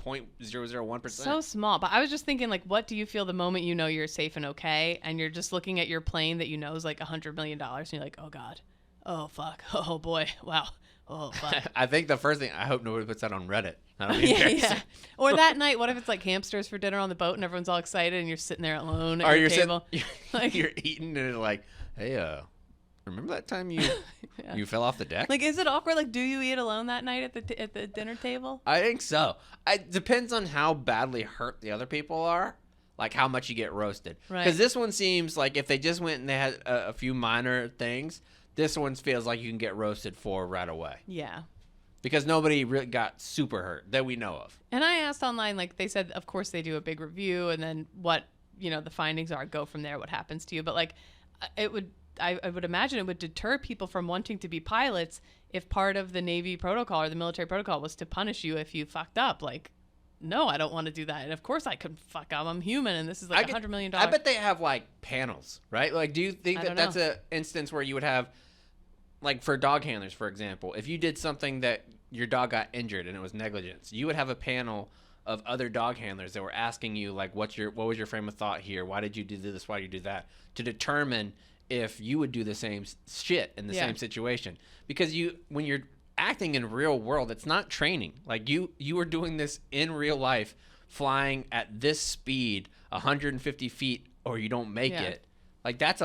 S1: 0.001%.
S2: So small. But I was just thinking, like, what do you feel the moment you know you're safe and okay, and you're just looking at your plane that you know is like $100 million, and you're like, oh God, oh fuck, oh boy, wow. Oh, fuck.
S1: I think the first thing, I hope nobody puts that on Reddit. That'll be embarrassing.
S2: Or that night, what if it's like hamsters for dinner on the boat and everyone's all excited and you're sitting there alone at
S1: Or
S2: your
S1: you're
S2: table?
S1: you're eating and it's like, hey, remember that time you fell off the deck?
S2: Like, is it awkward? Like, do you eat alone that night at the dinner table?
S1: I think so. It depends on how badly hurt the other people are, like how much you get roasted.
S2: Right.
S1: Because this one seems like if they just went and they had a few minor things, this one feels like you can get roasted for right away.
S2: Yeah.
S1: Because nobody really got super hurt that we know of.
S2: And I asked online, like, they said, of course, they do a big review, and then what, the findings are, go from there, what happens to you. But, like, I would imagine it would deter people from wanting to be pilots if part of the Navy protocol or the military protocol was to punish you if you fucked up. Like, no, I don't want to do that. And of course I could fuck up. I'm human, and this is like $100 million.
S1: I bet they have, like, panels, right? Like, do you think
S2: I
S1: that
S2: don't
S1: that's
S2: know.
S1: an instance where you would have, like, for dog handlers, for example, if you did something that your dog got injured and it was negligence, you would have a panel of other dog handlers that were asking you, like, what was your frame of thought here? Why did you do this? Why did you do that? To determine if you would do the same shit in the same situation. Because when you're acting in real world, it's not training. Like, you are doing this in real life, flying at this speed, 150 feet, or you don't make it. Like, that's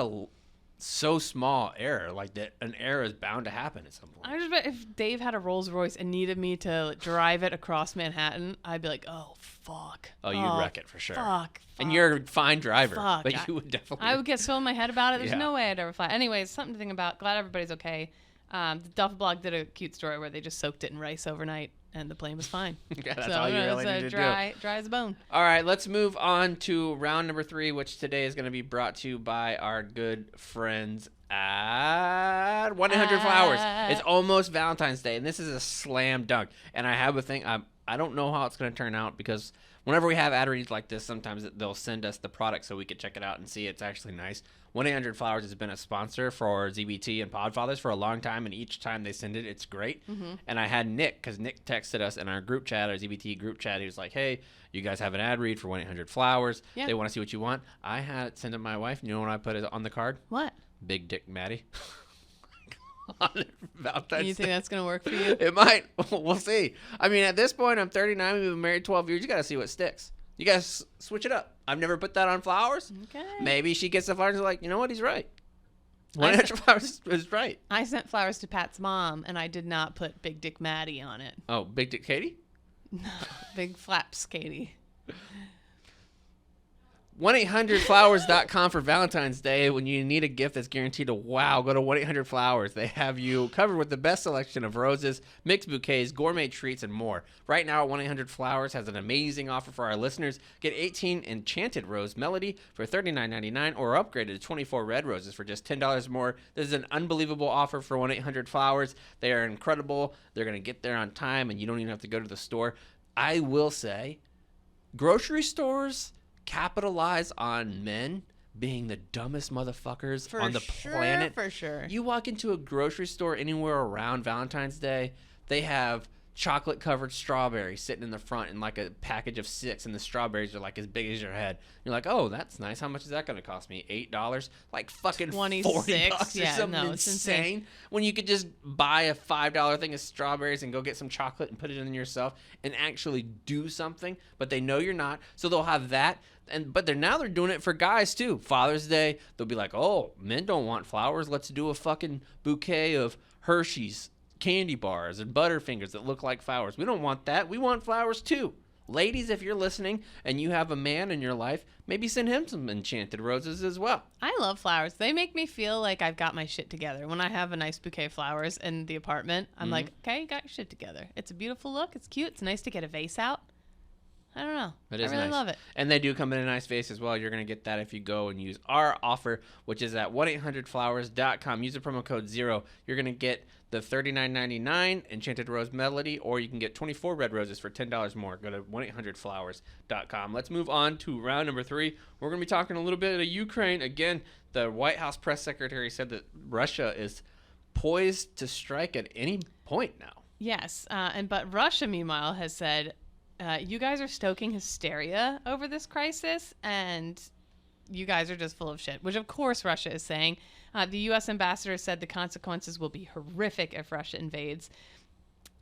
S1: so small error, like that an error is bound to happen at some point.
S2: I just bet if Dave had a Rolls Royce and needed me to drive it across Manhattan, I'd be like, oh, fuck.
S1: Oh, you'd wreck it for sure.
S2: Fuck.
S1: And you're a fine driver,
S2: Fuck.
S1: but you would definitely.
S2: I would get so in my head about it. There's
S1: Yeah.
S2: no way I'd ever fly. Anyways, something to think about. Glad everybody's okay. The Duff Blog did a cute story where they just soaked it in rice overnight and the plane was fine.
S1: Yeah, that's all you really need to do.
S2: Dry as a bone.
S1: All right, let's move on to round number 3, which today is going to be brought to you by our good friends at 1-800-Flowers. It's almost Valentine's Day, and this is a slam dunk. And I have a thing. I don't know how it's going to turn out because whenever we have ad reads like this, sometimes they'll send us the product so we could check it out and see it's actually nice. 1-800-Flowers has been a sponsor for ZBT and Podfathers for a long time, and each time they send it, it's great. And I had Nick, because Nick texted us in our group chat, our ZBT group chat. He was like, hey, you guys have an ad read for 1-800-Flowers.
S2: Yeah.
S1: They want to see what you want. I had it sent to my wife. You know what I put it on the card?
S2: What?
S1: Big Dick Maddie. On Valentine's
S2: You think
S1: Day.
S2: that's gonna work for you?
S1: It might. We'll see. I mean, at this point, I'm 39. We've been married 12 years. You got to see what sticks. You guys switch it up. I've never put that on flowers.
S2: Okay.
S1: Maybe she gets the flowers and is like, you know what? He's right. 1-800-Flowers is right.
S2: I sent flowers to Pat's mom, and I did not put Big Dick Maddie on it.
S1: Oh, Big Dick Katie?
S2: Big Flaps Katie.
S1: 1-800-Flowers.com for Valentine's Day. When you need a gift that's guaranteed to wow, go to 1-800-Flowers. They have you covered with the best selection of roses, mixed bouquets, gourmet treats, and more. Right now, 1-800-Flowers has an amazing offer for our listeners. Get 18 Enchanted Rose Melody for $39.99 or upgrade to 24 Red Roses for just $10 more. This is an unbelievable offer for 1-800-Flowers. They are incredible. They're going to get there on time, and you don't even have to go to the store. I will say, grocery stores capitalize on men being the dumbest motherfuckers on the planet.
S2: For sure.
S1: You walk into a grocery store anywhere around Valentine's Day, they have chocolate-covered strawberries sitting in the front in like a package of 6, and the strawberries are like as big as your head. You're like, oh, that's nice. How much is that going to cost me? $8? Like fucking
S2: 26.
S1: $40 or
S2: Yeah,
S1: something
S2: no, it's
S1: insane.
S2: insane.
S1: When you could just buy a $5 thing of strawberries and go get some chocolate and put it in yourself and actually do something, but they know you're not, so they'll have that. But they're doing it for guys too. Father's Day, they'll be like, oh, men don't want flowers. Let's do a fucking bouquet of Hershey's candy bars and Butterfingers that look like flowers. We don't want that. We want flowers too. Ladies, if you're listening and you have a man in your life, maybe send him some enchanted roses as well.
S2: I love flowers. They make me feel like I've got my shit together. When I have a nice bouquet of flowers in the apartment, I'm like, okay, you got your shit together. It's a beautiful look. It's cute. It's nice to get a vase out. I don't know.
S1: It is
S2: I really
S1: nice.
S2: love it.
S1: And they do come in a nice vase as well. You're going to get that if you go and use our offer, which is at 1-800-Flowers.com. Use the promo code 0. You're going to get the $39.99 Enchanted Rose Melody, or you can get 24 Red Roses for $10 more. Go to 1-800-Flowers.com. Let's move on to round number 3. We're going to be talking a little bit of Ukraine. Again, the White House press secretary said that Russia is poised to strike at any point now.
S2: Yes. But Russia, meanwhile, has said, you guys are stoking hysteria over this crisis, and you guys are just full of shit, which of course Russia is saying. The U.S. ambassador said the consequences will be horrific if Russia invades.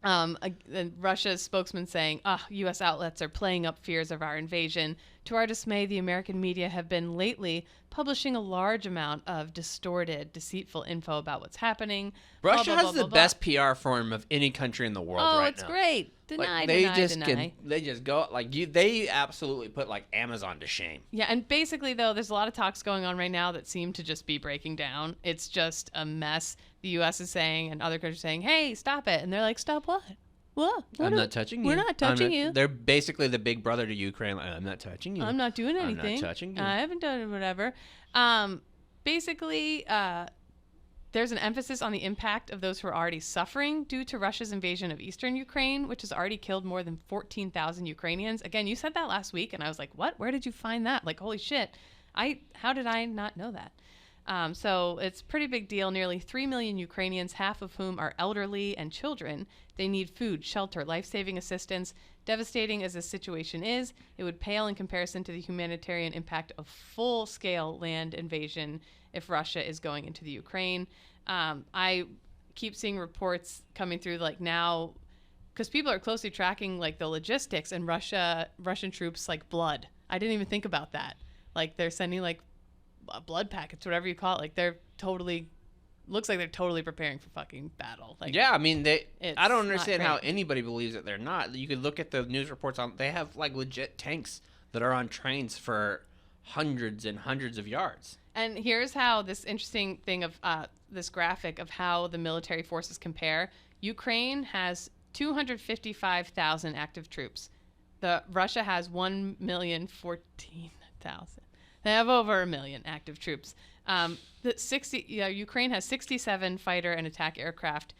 S2: Russia's spokesman saying, U.S. outlets are playing up fears of our invasion. To our dismay, the American media have been lately publishing a large amount of distorted, deceitful info about what's happening.
S1: Russia has the best PR firm of any country in the world right now.
S2: Oh, it's great. Deny,
S1: they
S2: deny.
S1: They just go like you. They absolutely put like Amazon to shame.
S2: Yeah, and basically though, there's a lot of talks going on right now that seem to just be breaking down. It's just a mess. The U.S. is saying, and other countries saying, "Hey, stop it!" And they're like, "Stop what? What?
S1: I'm not touching you.
S2: We're not touching you."
S1: They're basically the big brother to Ukraine. Like, I'm not touching you.
S2: I'm not doing anything.
S1: I'm not touching you.
S2: I haven't done whatever. Basically, there's an emphasis on the impact of those who are already suffering due to Russia's invasion of eastern Ukraine, which has already killed more than 14,000 Ukrainians. Again, you said that last week, and I was like, what? Where did you find that? Like, holy shit. How did I not know that? So it's a pretty big deal. Nearly 3 million Ukrainians, half of whom are elderly and children. They need food, shelter, life-saving assistance. Devastating as this situation is, it would pale in comparison to the humanitarian impact of full-scale land invasion if Russia is going into the Ukraine. I keep seeing reports coming through like now, because people are closely tracking like the logistics and Russian troops like blood. I didn't even think about that. Like they're sending like blood packets, whatever you call it. Like looks like they're totally preparing for fucking battle. Like,
S1: yeah, I mean, I don't understand how
S2: great.
S1: anybody believes that they're not. You could look at the news reports they have like legit tanks that are on trains for hundreds and hundreds of yards.
S2: And here's how this interesting thing of this graphic of how the military forces compare. Ukraine has 255,000 active troops. Russia has 1,014,000. They have over 1 million active troops. Ukraine has 67 fighter and attack aircraft.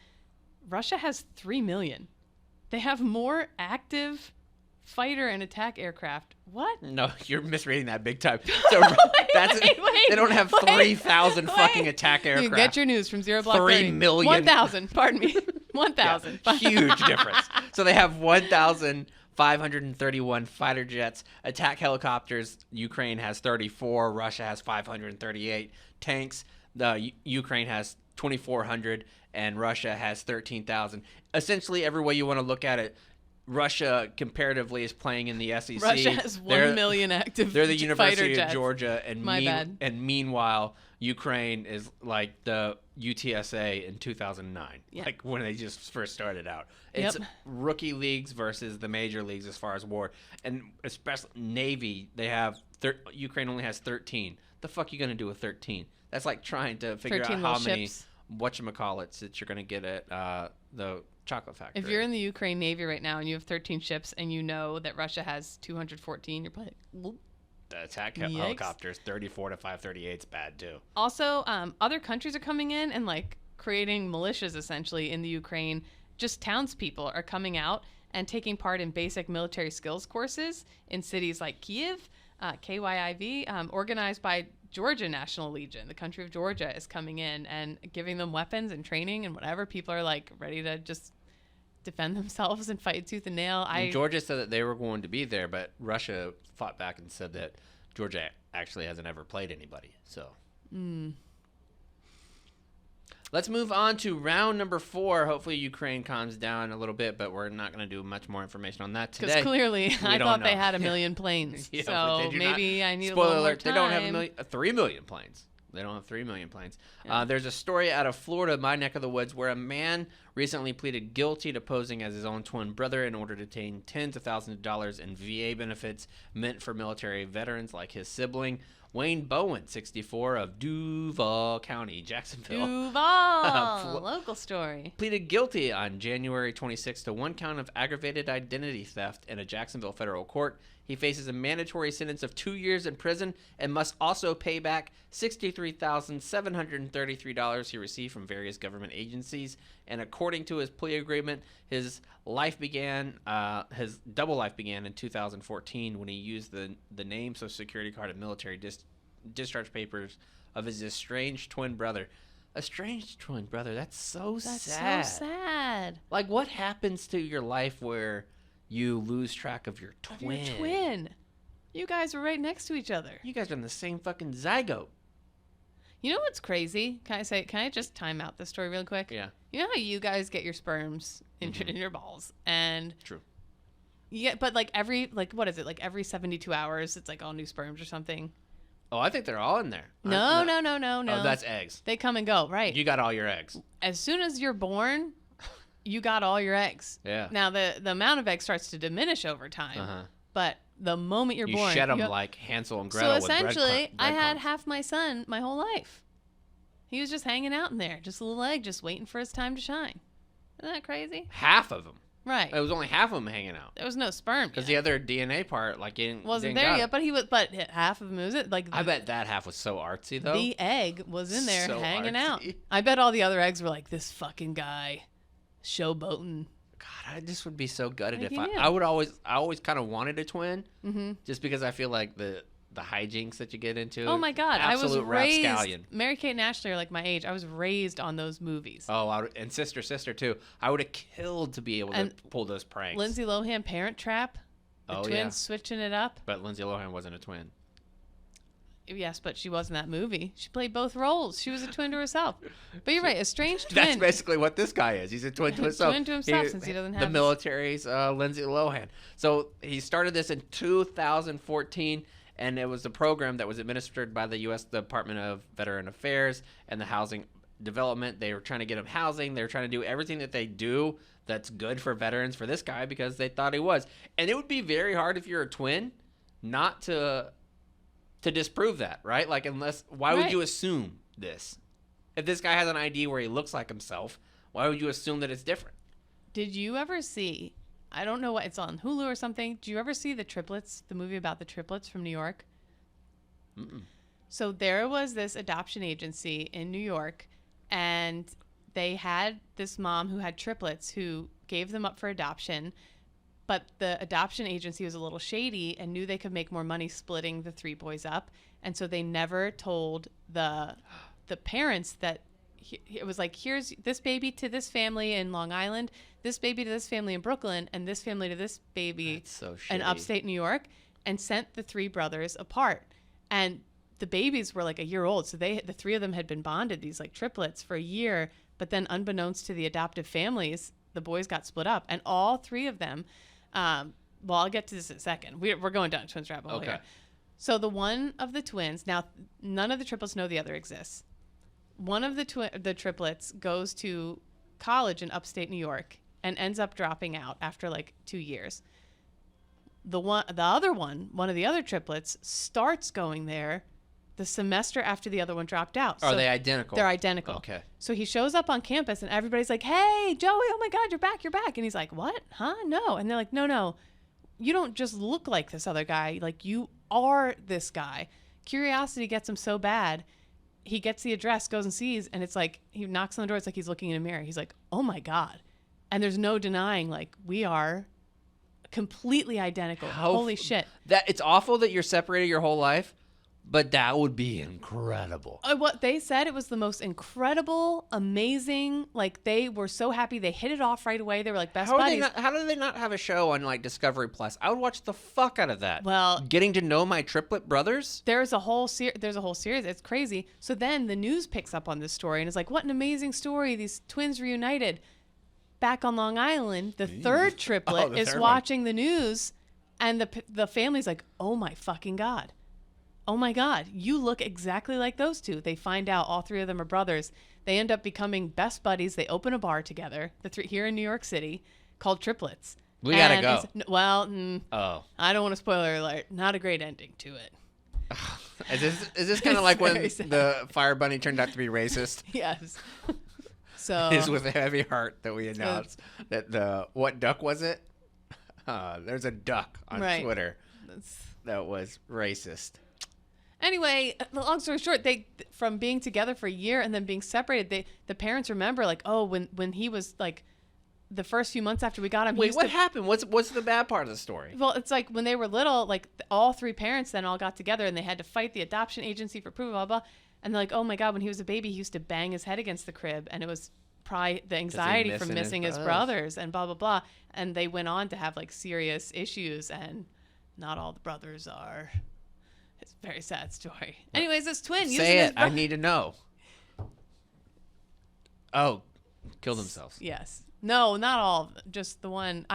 S2: Russia has 3 million. They have more active fighter and attack aircraft. What?
S1: No, you're misreading that big time. So that's
S2: wait,
S1: they don't have
S2: wait,
S1: 3,000 fucking
S2: wait.
S1: attack aircraft.
S2: You get your news from Zero Block
S1: 3
S2: 30.
S1: million.
S2: 1,000. Pardon me. 1,000.
S1: Yeah, huge difference. So they have 1,531 fighter jets, attack helicopters. Ukraine has 34. Russia has 538 tanks. The Ukraine has 2,400, and Russia has 13,000. Essentially, every way you want to look at it, Russia comparatively is playing in the SEC.
S2: Russia has 1 million active
S1: They're the
S2: fighter
S1: University
S2: jets.
S1: of Georgia, and
S2: My bad.
S1: and meanwhile, Ukraine is like the UTSA in 2009,
S2: Yeah.
S1: like when they just first started out. It's
S2: Yep.
S1: rookie leagues versus the major leagues as far as war, and especially Navy. They have Ukraine only has 13. The fuck you gonna do with 13? That's like trying to figure out
S2: 13
S1: how
S2: little
S1: many
S2: ships.
S1: whatchamacallits that you're gonna get at the chocolate factory.
S2: If you're in the Ukraine Navy right now and you have 13 ships and you know that Russia has 214, you're probably like, "Whoop."
S1: the attack
S2: Yikes.
S1: helicopters, 34 to 538 is bad too.
S2: Also, other countries are coming in and like creating militias essentially in the Ukraine. Just townspeople are coming out and taking part in basic military skills courses in cities like Kyiv, KYIV, organized by Georgia National Legion. The country of Georgia is coming in and giving them weapons and training and whatever. People are like ready to just defend themselves and fight tooth and nail.
S1: And Georgia said that they were going to be there, but Russia fought back and said that Georgia actually hasn't ever played anybody. So let's move on to round number 4. Hopefully Ukraine calms down a little bit, but we're not going to do much more information on that today.
S2: Because clearly I
S1: don't
S2: thought they
S1: know.
S2: had a million planes.
S1: Yeah, but
S2: so
S1: they do
S2: maybe
S1: not.
S2: I need a
S1: Spoiler
S2: little
S1: alert,
S2: more
S1: they don't have
S2: time.
S1: 3 million planes. They don't have 3 million planes.
S2: Yeah.
S1: There's a story out of Florida, my neck of the woods, where a man recently pleaded guilty to posing as his own twin brother in order to obtain tens of thousands of dollars in VA benefits meant for military veterans like his sibling, Wayne Bowen, 64, of Duval County, Jacksonville.
S2: Duval, local story.
S1: Pleaded guilty on January 26 to 1 count of aggravated identity theft in a Jacksonville federal court. He faces a mandatory sentence of 2 years in prison and must also pay back $63,733 he received from various government agencies. And according to his plea agreement, his double life began in 2014 when he used the name, Social Security card, and military discharge papers of his estranged twin brother. Estranged twin brother. That's so sad.
S2: That's so sad.
S1: Like, what happens to your life where you lose track of your
S2: Of
S1: twin?
S2: your twin. You guys were right next to each other.
S1: You guys are in the same fucking zygote.
S2: You know what's crazy? Can I just time out this story real quick?
S1: Yeah.
S2: You know how you guys get your sperms in your balls, and
S1: True.
S2: you get, but like every what is it? Like every 72 hours, it's like all new sperms or something.
S1: Oh, I think they're all in there.
S2: No.
S1: Oh, that's eggs.
S2: They come and go, right?
S1: You got all your eggs.
S2: As soon as you're born, you got all your eggs.
S1: Yeah.
S2: Now the amount of eggs starts to diminish over time,
S1: Uh-huh.
S2: but the moment you're
S1: You
S2: born,
S1: shed them
S2: have-
S1: like Hansel and
S2: So
S1: Gretel with
S2: essentially, I had
S1: breadcrumbs.
S2: half my son my whole life. He was just hanging out in there, just a little egg, just waiting for his time to shine. Isn't that crazy?
S1: half of them.
S2: Right.
S1: It was only half of them hanging out.
S2: There was no sperm.
S1: Because
S2: yet.
S1: the other DNA part, like,
S2: wasn't
S1: didn't
S2: there
S1: got
S2: yet,
S1: it.
S2: but he was. But half of him was it like.
S1: I bet that half was so artsy, though.
S2: the egg was in there
S1: So
S2: hanging out.
S1: artsy.
S2: I bet all the other eggs were like, this fucking guy, showboating.
S1: God, I just would be so gutted
S2: Like
S1: if
S2: you
S1: I
S2: knew.
S1: I always kind of wanted a twin,
S2: Mm-hmm.
S1: just because I feel like the hijinks that you get into.
S2: Oh my god, I was
S1: absolute
S2: raised.
S1: rapscallion.
S2: Mary Kate and Ashley are like my age. I was raised on those movies.
S1: Oh, and sister too. I would have killed to be able to
S2: And
S1: pull those pranks.
S2: Lindsay Lohan, Parent Trap. The
S1: Oh,
S2: twins
S1: yeah.
S2: switching it up.
S1: But Lindsay Lohan wasn't a twin.
S2: Yes, but she was in that movie. She played both roles. She was a twin to herself. But you're right, a strange twin.
S1: That's basically what this guy is. He's a twin to himself.
S2: Twin to himself since he doesn't have
S1: the
S2: his-
S1: military's Lindsay Lohan. So he started this in 2014, and it was a program that was administered by the U.S. Department of Veteran Affairs and the Housing Development. They were trying to get him housing. They were trying to do everything that they do that's good for veterans for this guy because they thought he was. And it would be very hard if you're a twin not to disprove that, right? Like, why would
S2: Right.
S1: you assume this? If this guy has an ID where he looks like himself, why would you assume that it's different?
S2: Did you ever see, I don't know what, it's on Hulu or something. Did you ever see the Triplets, the movie about the Triplets from New York?
S1: Mm-mm.
S2: So there was this adoption agency in New York, and they had this mom who had triplets who gave them up for adoption. But the adoption agency was a little shady and knew they could make more money splitting the 3 boys up. And so they never told the parents that it was like, here's this baby to this family in Long Island, this baby to this family in Brooklyn, and this family to this baby in upstate New York, and sent the 3 brothers apart. And the babies were like a year old. So the 3 of them had been bonded, these like triplets, for a year. But then unbeknownst to the adoptive families, the boys got split up. And all 3 of them, well, I'll get to this in a second. We're going down Twins rabbit hole here. So the one of the twins, now none of the triplets know the other exists. One of the triplets goes to college in upstate New York and ends up dropping out after like 2 years. The other one of the other triplets starts going there the semester after the other one dropped out.
S1: Are they identical?
S2: They're identical.
S1: Okay.
S2: So he shows up on campus and everybody's like, "Hey, Joey, oh my God, you're back. And he's like, "What? Huh? No." And they're like, No, you don't just look like this other guy. Like, you are this guy. Curiosity gets him so bad. He gets the address, goes and sees, and it's like, he knocks on the door. It's like he's looking in a mirror. He's like, "Oh my God." And there's no denying, like, we are completely identical. Holy shit.
S1: That it's awful that you're separated your whole life, but that would be incredible.
S2: What they said, it was the most incredible, amazing. Like, they were so happy. They hit it off right away. They were like best buddies.
S1: How do they not have a show on like Discovery Plus? I would watch the fuck out of that.
S2: Well,
S1: getting to know my triplet brothers.
S2: There's a whole series. It's crazy. So then the news picks up on this story and is like, "What an amazing story! These twins reunited." Back on Long Island, the third triplet is watching the news, and the family's like, "Oh my fucking God. Oh my God, you look exactly like those 2. They find out all 3 of them are brothers. They end up becoming best buddies. They open a bar together, the 3 here in New York City, called Triplets.
S1: We gotta go.
S2: I don't want to spoiler alert. Not a great ending to it.
S1: Is this kind of like when the Fire Bunny turned out to be racist?
S2: Yes. So
S1: it's with a heavy heart that we announced that what duck was it? There's a duck on Twitter that was racist.
S2: Anyway, long story short, they from being together for a year and then being separated, the parents remember like, oh, when he was like the first few months after we got him.
S1: Wait, what happened? What's the bad part of the story?
S2: Well, it's like when they were little, like all 3 parents then all got together and they had to fight the adoption agency for approval, blah, blah. And they're like, "Oh my God, when he was a baby, he used to bang his head against the crib, and it was probably the anxiety from missing his brothers and blah, blah, blah." And they went on to have like serious issues, and not all the brothers are. It's a very sad story. Anyways, this twin
S1: Say it. I need to know. Oh, killed themselves.
S2: Yes. No, not all of them. Just the one.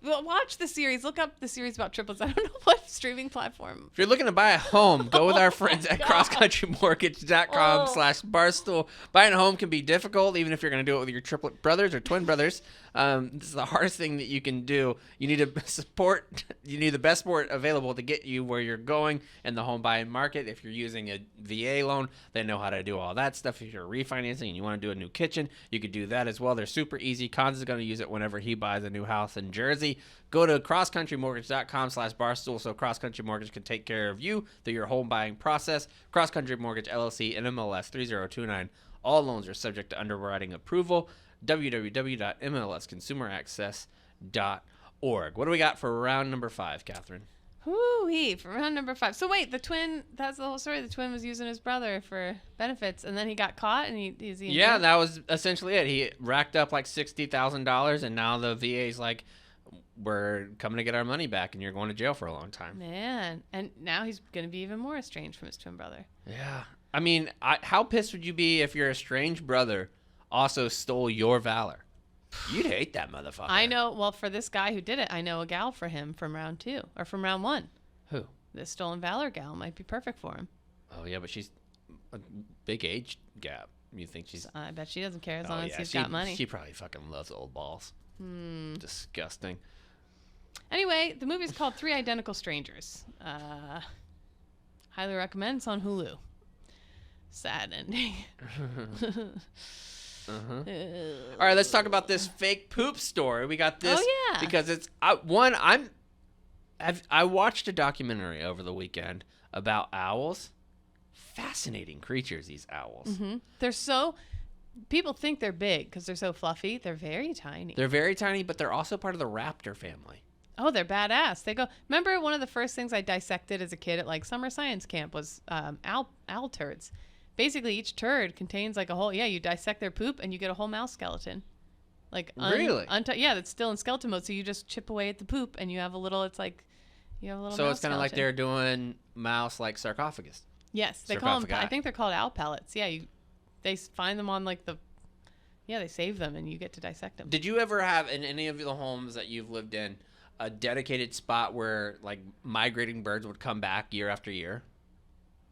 S2: Watch the series. Look up the series about triplets. I don't know what streaming platform.
S1: If you're looking to buy a home, go with our friends at crosscountrymortgage.com/Barstool. Buying a home can be difficult, even if you're going to do it with your triplet brothers or twin brothers. This is the hardest thing that you can do. You need the best support available to get you where you're going in the home buying market. If you're using a VA loan, they know how to do all that stuff. If you're refinancing and you want to do a new kitchen, you could do that as well. They're super easy. Cons is going to use it whenever he buys a new house in Jersey. Go to crosscountrymortgage.com/Barstool so Cross Country Mortgage can take care of you through your home buying process. Cross Country Mortgage LLC NMLS 3029. All loans are subject to underwriting approval. www.mlsconsumeraccess.org. What do we got for round number 5, Catherine?
S2: Whoo-wee, for round number 5. So wait, the twin, that's the whole story. The twin was using his brother for benefits, and then he got caught, and he's
S1: yeah, that was essentially it. He racked up like $60,000, and now the VA's like, "We're coming to get our money back, and you're going to jail for a long time."
S2: Man, and now he's going to be even more estranged from his twin brother.
S1: Yeah. I mean, how pissed would you be if your estranged brother also stole your valor? You'd hate that motherfucker.
S2: I know. Well, for this guy who did it, I know a gal for him from round 2 or from round 1.
S1: Who?
S2: This SToLeN VaLoR gal might be perfect for him.
S1: Oh, yeah, but she's a big age gap. You think she's...
S2: I bet she doesn't care as long as he's got money.
S1: She probably fucking loves old balls. Disgusting.
S2: Anyway, the movie's called 3 Identical Strangers. Highly recommend. It's on Hulu. Sad ending.
S1: All right, let's talk about this fake poop story. We got this because it's I watched a documentary over the weekend about owls. Fascinating creatures, these owls.
S2: Mm-hmm. People think they're big because they're so fluffy. They're very tiny.
S1: They're very tiny, but they're also part of the raptor family.
S2: Oh, they're badass. They go. Remember, one of the first things I dissected as a kid at like summer science camp was owl turds. Basically, each turd contains like a whole. Yeah, you dissect their poop and you get a whole mouse skeleton. Like
S1: really?
S2: Yeah, that's still in skeleton mode. So you just chip away at the poop and you have a little. It's like you have a little.
S1: So
S2: mouse
S1: it's kind of like
S2: skeleton.
S1: they're doing mouse like sarcophagus.
S2: Yes, they call them.
S1: Sarcophagi.
S2: I think they're called owl pellets. Yeah, they find them on like the. Yeah, they save them and you get to dissect them.
S1: Did you ever have in any of the homes that you've lived in a dedicated spot where like migrating birds would come back year after year?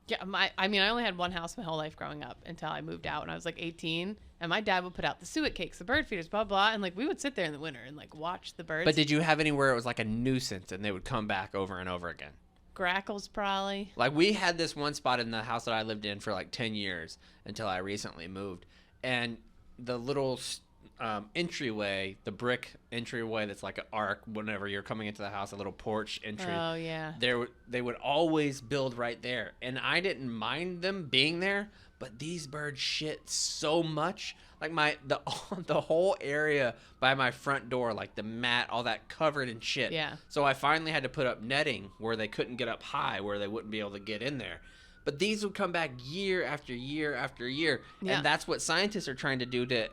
S2: Yeah, I only had one house my whole life growing up until I moved out when I was like 18, and my dad would put out the suet cakes, the bird feeders, blah blah, and like we would sit there in the winter and like watch the birds.
S1: But did you have anywhere it was like a nuisance and they would come back over and over again?
S2: Grackles probably.
S1: Like we had this one spot in the house that I lived in for like 10 years until I recently moved, and the little entryway, the brick entryway that's like an arc whenever you're coming into the house, a little porch entry.
S2: Oh yeah.
S1: They would always build right there, and I didn't mind them being there, but these birds shit so much. Like the whole area by my front door, like the mat, all that covered in shit.
S2: Yeah.
S1: So I finally had to put up netting where they couldn't get up high, where they wouldn't be able to get in there. But these would come back year after year after year,
S2: Yeah.
S1: and that's what scientists are trying to do to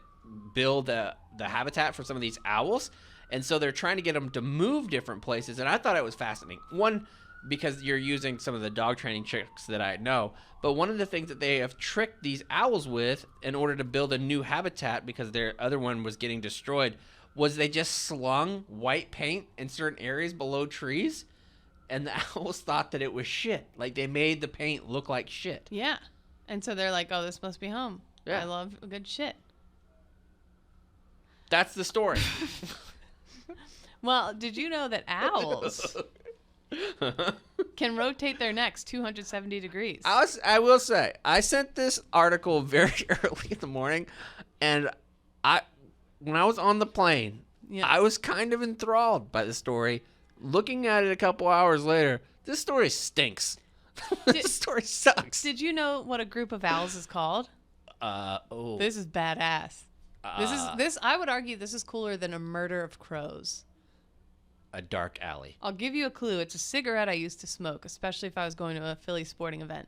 S1: build the habitat for some of these owls. And so they're trying to get them to move different places, and I thought it was fascinating. One, because you're using some of the dog training tricks that I know, but one of the things that they have tricked these owls with in order to build a new habitat, because their other one was getting destroyed, was they just slung white paint in certain areas below trees, and the owls thought that it was shit. Like they made the paint look like shit.
S2: Yeah. And so they're like, oh, this must be home.
S1: Yeah.
S2: I love a good shit.
S1: That's the story.
S2: Well, did you know that owls can rotate their necks 270 degrees?
S1: I will say, I sent this article very early in the morning, and when I was on the plane,
S2: Yes.
S1: I was kind of enthralled by the story. Looking at it a couple hours later, this story stinks. This story sucks.
S2: Did you know what a group of owls is called? This is badass. This I would argue this is cooler than a murder of crows.
S1: A dark alley.
S2: I'll give you a clue. It's a cigarette I used to smoke, especially if I was going to a Philly sporting event.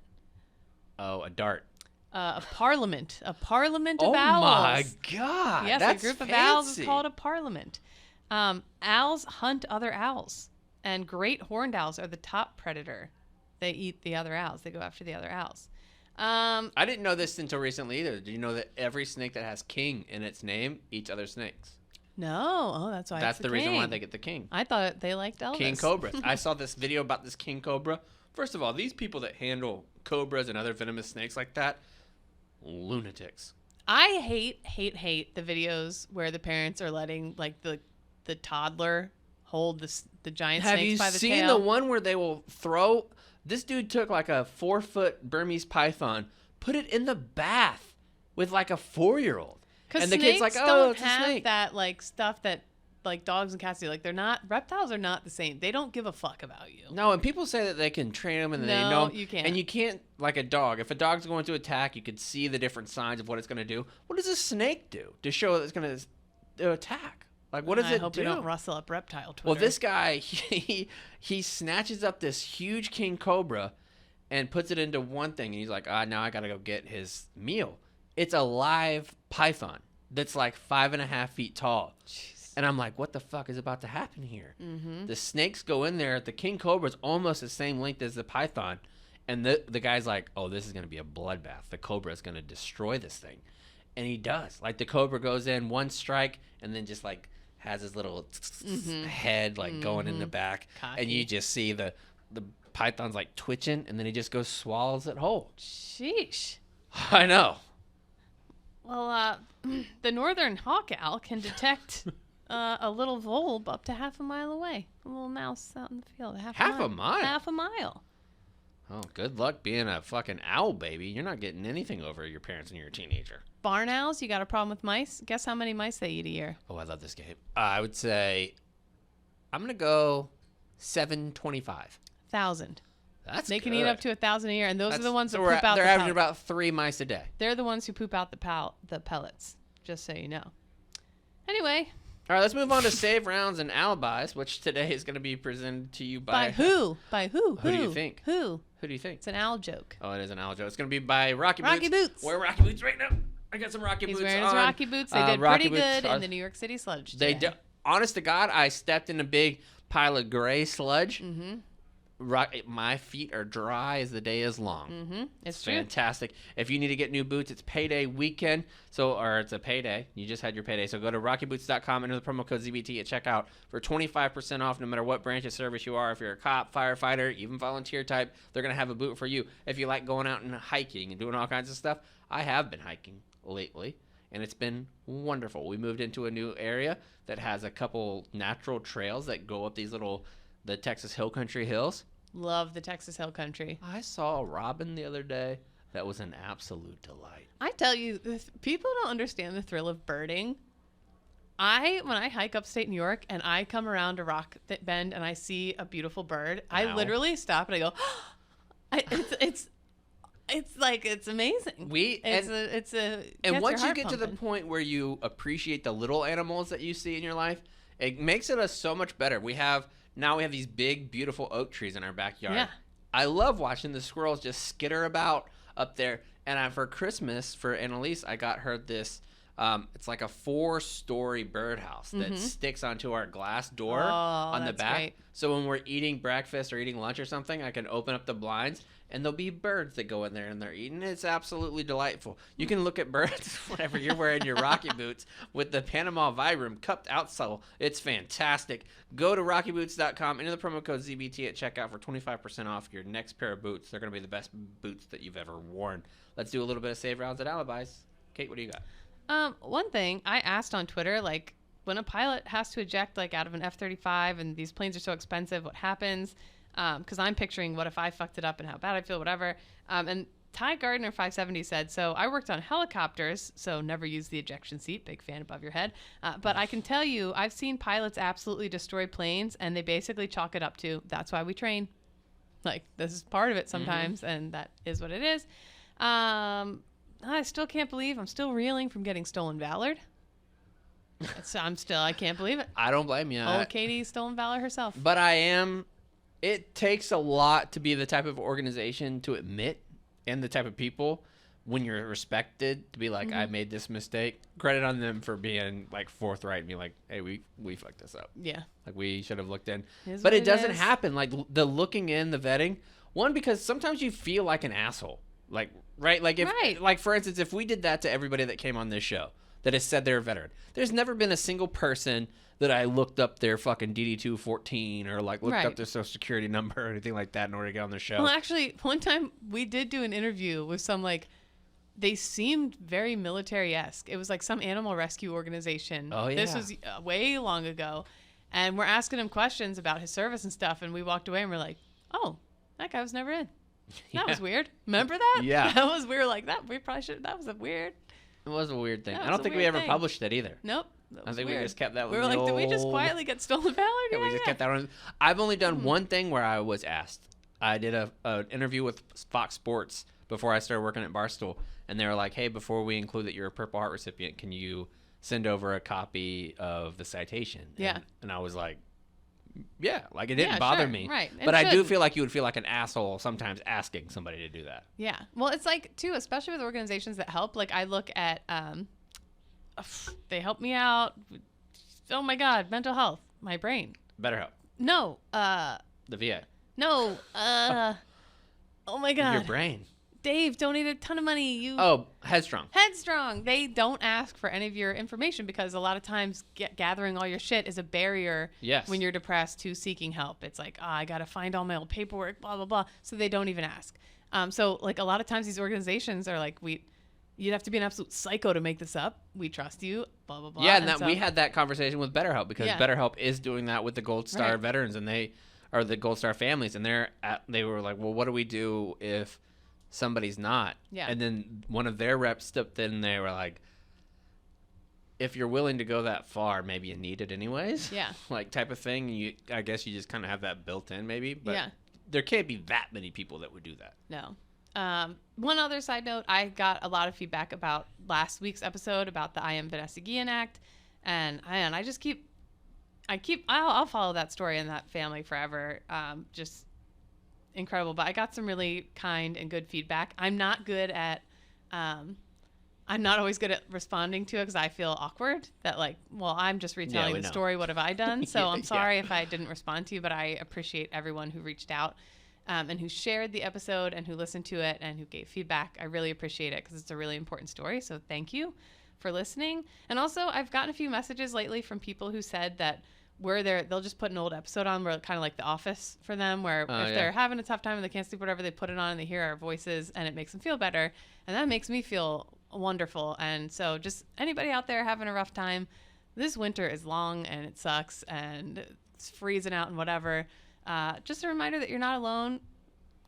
S1: Oh, a dart.
S2: A parliament. A parliament of
S1: Oh
S2: owls.
S1: my god.
S2: Yes,
S1: that's
S2: a group
S1: fancy.
S2: of owls is called a parliament. Owls hunt other owls, and great horned owls are the top predator. They eat the other owls. They go after the other owls.
S1: I didn't know this until recently either. Do you know that every snake that has king in its name eats other snakes?
S2: No. Oh, that's why
S1: That's
S2: it's
S1: the reason why
S2: king.
S1: they get the king.
S2: I thought they liked Elvis.
S1: King cobras. I saw this video about this king cobra. First of all, these people that handle cobras and other venomous snakes like that, lunatics.
S2: I hate the videos where the parents are letting like the toddler hold the giant
S1: Have
S2: snakes
S1: you
S2: by the
S1: seen
S2: tail.
S1: the one where they will throw? This dude took like a 4-foot Burmese python, put it in the bath with like a 4-year-old.
S2: Because
S1: And the
S2: snakes
S1: kid's like, oh,
S2: don't
S1: it's a
S2: have
S1: snake.
S2: that like stuff that like dogs and cats do. Like reptiles are not the same. They don't give a fuck about you.
S1: No, and people say that they can train them and they
S2: No,
S1: know.
S2: you can't.
S1: And you can't, like a dog. If a dog's going to attack, you could see the different signs of what it's going to do. What does a snake do to show that it's going to attack? Like, what does
S2: I
S1: it
S2: hope
S1: do?
S2: we don't rustle up reptile Twitter.
S1: Well, this guy, he snatches up this huge king cobra and puts it into one thing. And he's like, now I got to go get his meal. It's a live python that's like 5.5 feet tall.
S2: Jeez.
S1: And I'm like, what the fuck is about to happen here?
S2: Mm-hmm.
S1: The snakes go in there. The king cobra is almost the same length as the python. And the guy's like, oh, this is going to be a bloodbath. The cobra is going to destroy this thing. And he does. Like, the cobra goes in one strike and then just like has his little head like going in the back.
S2: Cocky.
S1: And you just see the python's like twitching, and then he just goes swallows it whole.
S2: Sheesh.
S1: I know.
S2: Well, the northern hawk owl can detect a little vole up to half a mile away. A little mouse out in the field.
S1: Half a mile?
S2: Half a mile.
S1: Oh, good luck being a fucking owl, baby. You're not getting anything over your parents when you're a teenager.
S2: Barn owls, you got a problem with mice? Guess how many mice they eat a year?
S1: Oh, I love this game. I would say I'm going to go 725.
S2: 1,000.
S1: That's
S2: They can
S1: good.
S2: eat up to 1,000 a year, and those are the ones that
S1: so
S2: poop out
S1: they're
S2: the
S1: averaging
S2: pellets.
S1: about 3 mice a day.
S2: They're the ones who poop out the pellets, just so you know. Anyway,
S1: All right, let's move on to save rounds and alibis, which today is going to be presented to you by
S2: who? By who?
S1: Who do you think?
S2: Who?
S1: Who do you think?
S2: It's an owl joke.
S1: Oh, it is an owl joke. It's going to be by Rocky
S2: Rocky Boots.
S1: Wear Rocky Boots right now. I got some Rocky
S2: He's
S1: Boots
S2: wearing
S1: on.
S2: his Rocky Boots. They did
S1: Rocky
S2: pretty
S1: Boots
S2: good
S1: are-
S2: in the New York City sludge.
S1: They
S2: today.
S1: do. Honest to God, I stepped in a big pile of gray sludge.
S2: Mm-hmm.
S1: My feet are dry as the day is long.
S2: Mm-hmm. It's true.
S1: Fantastic. If you need to get new boots, it's payday weekend. Or it's a payday. You just had your payday. So go to rockyboots.com, enter the promo code ZBT at checkout for 25% off no matter what branch of service you are. If you're a cop, firefighter, even volunteer type, they're going to have a boot for you. If you like going out and hiking and doing all kinds of stuff, I have been hiking lately, and it's been wonderful. We moved into a new area that has a couple natural trails that go up the Texas Hill Country hills.
S2: Love the Texas Hill Country.
S1: I saw a robin the other day. That was an absolute delight.
S2: I tell you, people don't understand the thrill of birding. When I hike upstate New York and I come around a rock bend and I see a beautiful bird, I
S1: Ow.
S2: literally stop and I go, it's amazing.
S1: And once you
S2: heart
S1: get to the
S2: pumping.
S1: point where you appreciate the little animals that you see in your life, it makes it so much better. Now we have these big, beautiful oak trees in our backyard.
S2: Yeah.
S1: I love watching the squirrels just skitter about up there. And for Christmas, for Annalise, I got her this. It's like a 4-story birdhouse that sticks onto our glass door on the
S2: that's
S1: back.
S2: great.
S1: So when we're eating breakfast or eating lunch or something, I can open up the blinds and there'll be birds that go in there and they're eating. It's absolutely delightful. You can look at birds whenever you're wearing your Rocky Boots with the Panama Vibram cupped outsole. It's fantastic. Go to rockyboots.com, enter the promo code ZBT at checkout for 25% off your next pair of boots. They're going to be the best boots that you've ever worn. Let's do a little bit of save rounds and alibis. Kate, what do you got?
S2: One thing I asked on Twitter, like when a pilot has to eject like out of an F-35 and these planes are so expensive, what happens? Because I'm picturing what if I fucked it up and how bad I feel, whatever. And Ty Gardner 570 said, so I worked on helicopters, so never use the ejection seat. Big fan above your head. But I can tell you, I've seen pilots absolutely destroy planes, and they basically chalk it up to, that's why we train. Like, this is part of it sometimes, and that is what it is. I still can't believe I'm still reeling from getting SToLeN VaLoR. I can't believe it.
S1: I don't blame you.
S2: Old Katie SToLeN VaLoR herself.
S1: But it takes a lot to be the type of organization to admit and the type of people when you're respected to be like, I made this mistake. Credit on them for being like forthright and be like, hey, we fucked this up.
S2: Yeah.
S1: Like we should have looked in.
S2: Is
S1: But
S2: what
S1: it doesn't
S2: is.
S1: happen. Like the looking in, the vetting. One, because sometimes you feel like an asshole. Like, right? Like like for instance, if we did that to everybody that came on this show that has said they're a veteran, there's never been a single person that I looked up their fucking DD-214 or like looked up their social security number or anything like that in order to get on their show.
S2: Well, actually, one time we did do an interview with some like, they seemed very military-esque. It was like some animal rescue organization.
S1: Oh, yeah.
S2: This was way long ago. And we're asking him questions about his service and stuff. And we walked away and we're like, oh, that guy was never in. That was weird. Remember that?
S1: Yeah.
S2: That was, we were like, that, we probably should, that was a weird.
S1: It was a weird thing.
S2: That
S1: I
S2: was
S1: don't
S2: a
S1: think we
S2: weird
S1: ever
S2: thing.
S1: published it either.
S2: Nope.
S1: I think we just kept that
S2: We
S1: one.
S2: were like, did we just quietly get SToLeN VaLoR?
S1: Yeah, we just kept that one. I've only done one thing where I was asked. I did an interview with Fox Sports before I started working at Barstool, and they were like, hey, before we include that you're a Purple Heart recipient, can you send over a copy of the citation?
S2: Yeah.
S1: And I was like, yeah, like it didn't
S2: Yeah,
S1: bother
S2: sure,
S1: me.
S2: right. It
S1: But I do
S2: shouldn't.
S1: feel like you would feel like an asshole sometimes asking somebody to do that.
S2: Yeah. Well, it's like, too, especially with organizations that help. Like, I look at, they help me out. Oh, my God. Mental health. My brain.
S1: BetterHelp.
S2: No.
S1: The VA.
S2: No. Oh, my God.
S1: Your brain.
S2: Dave donated a ton of money. You.
S1: Oh, Headstrong.
S2: Headstrong. They don't ask for any of your information because a lot of times gathering all your shit is a barrier
S1: Yes.
S2: when you're depressed to seeking help. It's like, I got to find all my old paperwork, blah, blah, blah. So they don't even ask. So, like, a lot of times these organizations are like, you'd have to be an absolute psycho to make this up. We trust you, blah, blah, blah.
S1: Yeah, and
S2: so,
S1: we had that conversation with BetterHelp because
S2: Yeah.
S1: BetterHelp is doing that with the Gold Star
S2: Right.
S1: veterans and or the Gold Star families, and they were like, well, what do we do if somebody's not?
S2: Yeah.
S1: And then one of their reps stepped in and they were like, if you're willing to go that far, maybe you need it anyways.
S2: Yeah.
S1: Like type of thing. I guess you just kind of have that built in maybe, but
S2: Yeah.
S1: there can't be that many people that would do that.
S2: No. One other side note, I got a lot of feedback about last week's episode about the I Am Vanessa Guillen Act. And I just I'll follow that story and that family forever. Just incredible. But I got some really kind and good feedback. I'm not always good at responding to it because I feel awkward that like, well, I'm just retelling the story. What have I done? So I'm sorry if I didn't respond to you, but I appreciate everyone who reached out and who shared the episode and who listened to it and who gave feedback. I really appreciate it because it's a really important story. So thank you for listening. And also I've gotten a few messages lately from people who said that they'll just put an old episode on where kind of like The Office for them, where if they're having a tough time and they can't sleep, whatever, they put it on and they hear our voices and it makes them feel better. And that makes me feel wonderful. And so just anybody out there having a rough time, this winter is long and it sucks and it's freezing out and whatever. Just a reminder that you're not alone.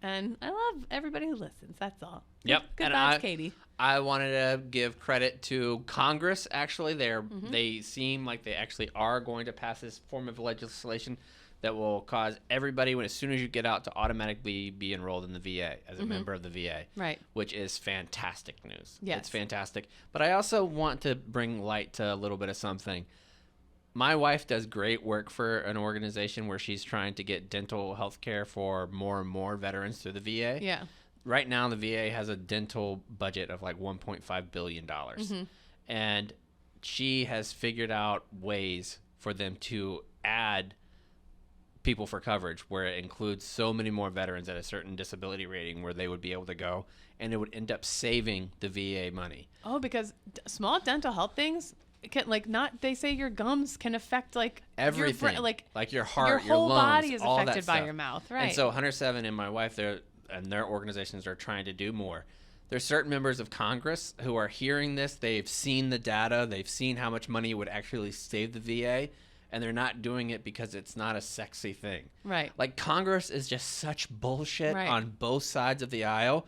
S2: And I love everybody who listens. That's all.
S1: Yep.
S2: Good vibes, Katie.
S1: I wanted to give credit to Congress. Actually, they seem like they actually are going to pass this form of legislation that will cause everybody, as soon as you get out, to automatically be enrolled in the VA as a member of the VA.
S2: Right.
S1: Which is fantastic news.
S2: Yes.
S1: It's fantastic. But I also want to bring light to a little bit of something. My wife does great work for an organization where she's trying to get dental health care for more and more veterans through the VA.
S2: Yeah.
S1: Right now, the VA has a dental budget of like $1.5 billion. And she has figured out ways for them to add people for coverage where it includes so many more veterans at a certain disability rating where they would be able to go, and it would end up saving the VA money.
S2: Oh, because small dental health things can, like, not, they say your gums can affect like
S1: everything, like your heart,
S2: your whole
S1: your lungs,
S2: body is
S1: all
S2: affected
S1: that
S2: by
S1: stuff.
S2: your mouth, right?
S1: And so 107 and my wife, their organizations are trying to do more. There's certain members of Congress who are hearing this. They've seen the data. They've seen how much money it would actually save the VA, and they're not doing it because it's not a sexy thing.
S2: Right.
S1: Like, Congress is just such bullshit
S2: Right.
S1: on both sides of the aisle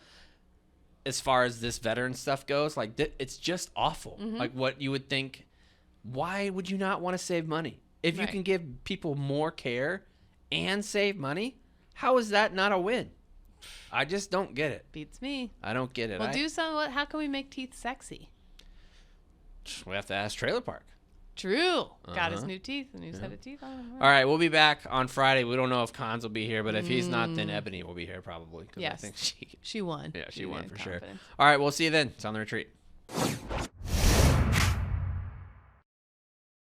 S1: as far as this veteran stuff goes. Like, it's just awful. Like, what you would think, why would you not want to save money? If you
S2: Right.
S1: can give people more care and save money, how is that not a win? I just don't get it.
S2: Beats me.
S1: I don't get it.
S2: Well, how can we make teeth sexy?
S1: We have to ask Trailer Park.
S2: True. Got his new teeth, a new set of teeth on him.
S1: All right, we'll be back on Friday. We don't know if Cons will be here, but if he's not, then Ebony will be here probably. 'Cause
S2: Yes.
S1: I think
S2: She won.
S1: she won
S2: in
S1: for sure.
S2: confidence.
S1: All right, we'll see you then. It's on the retreat.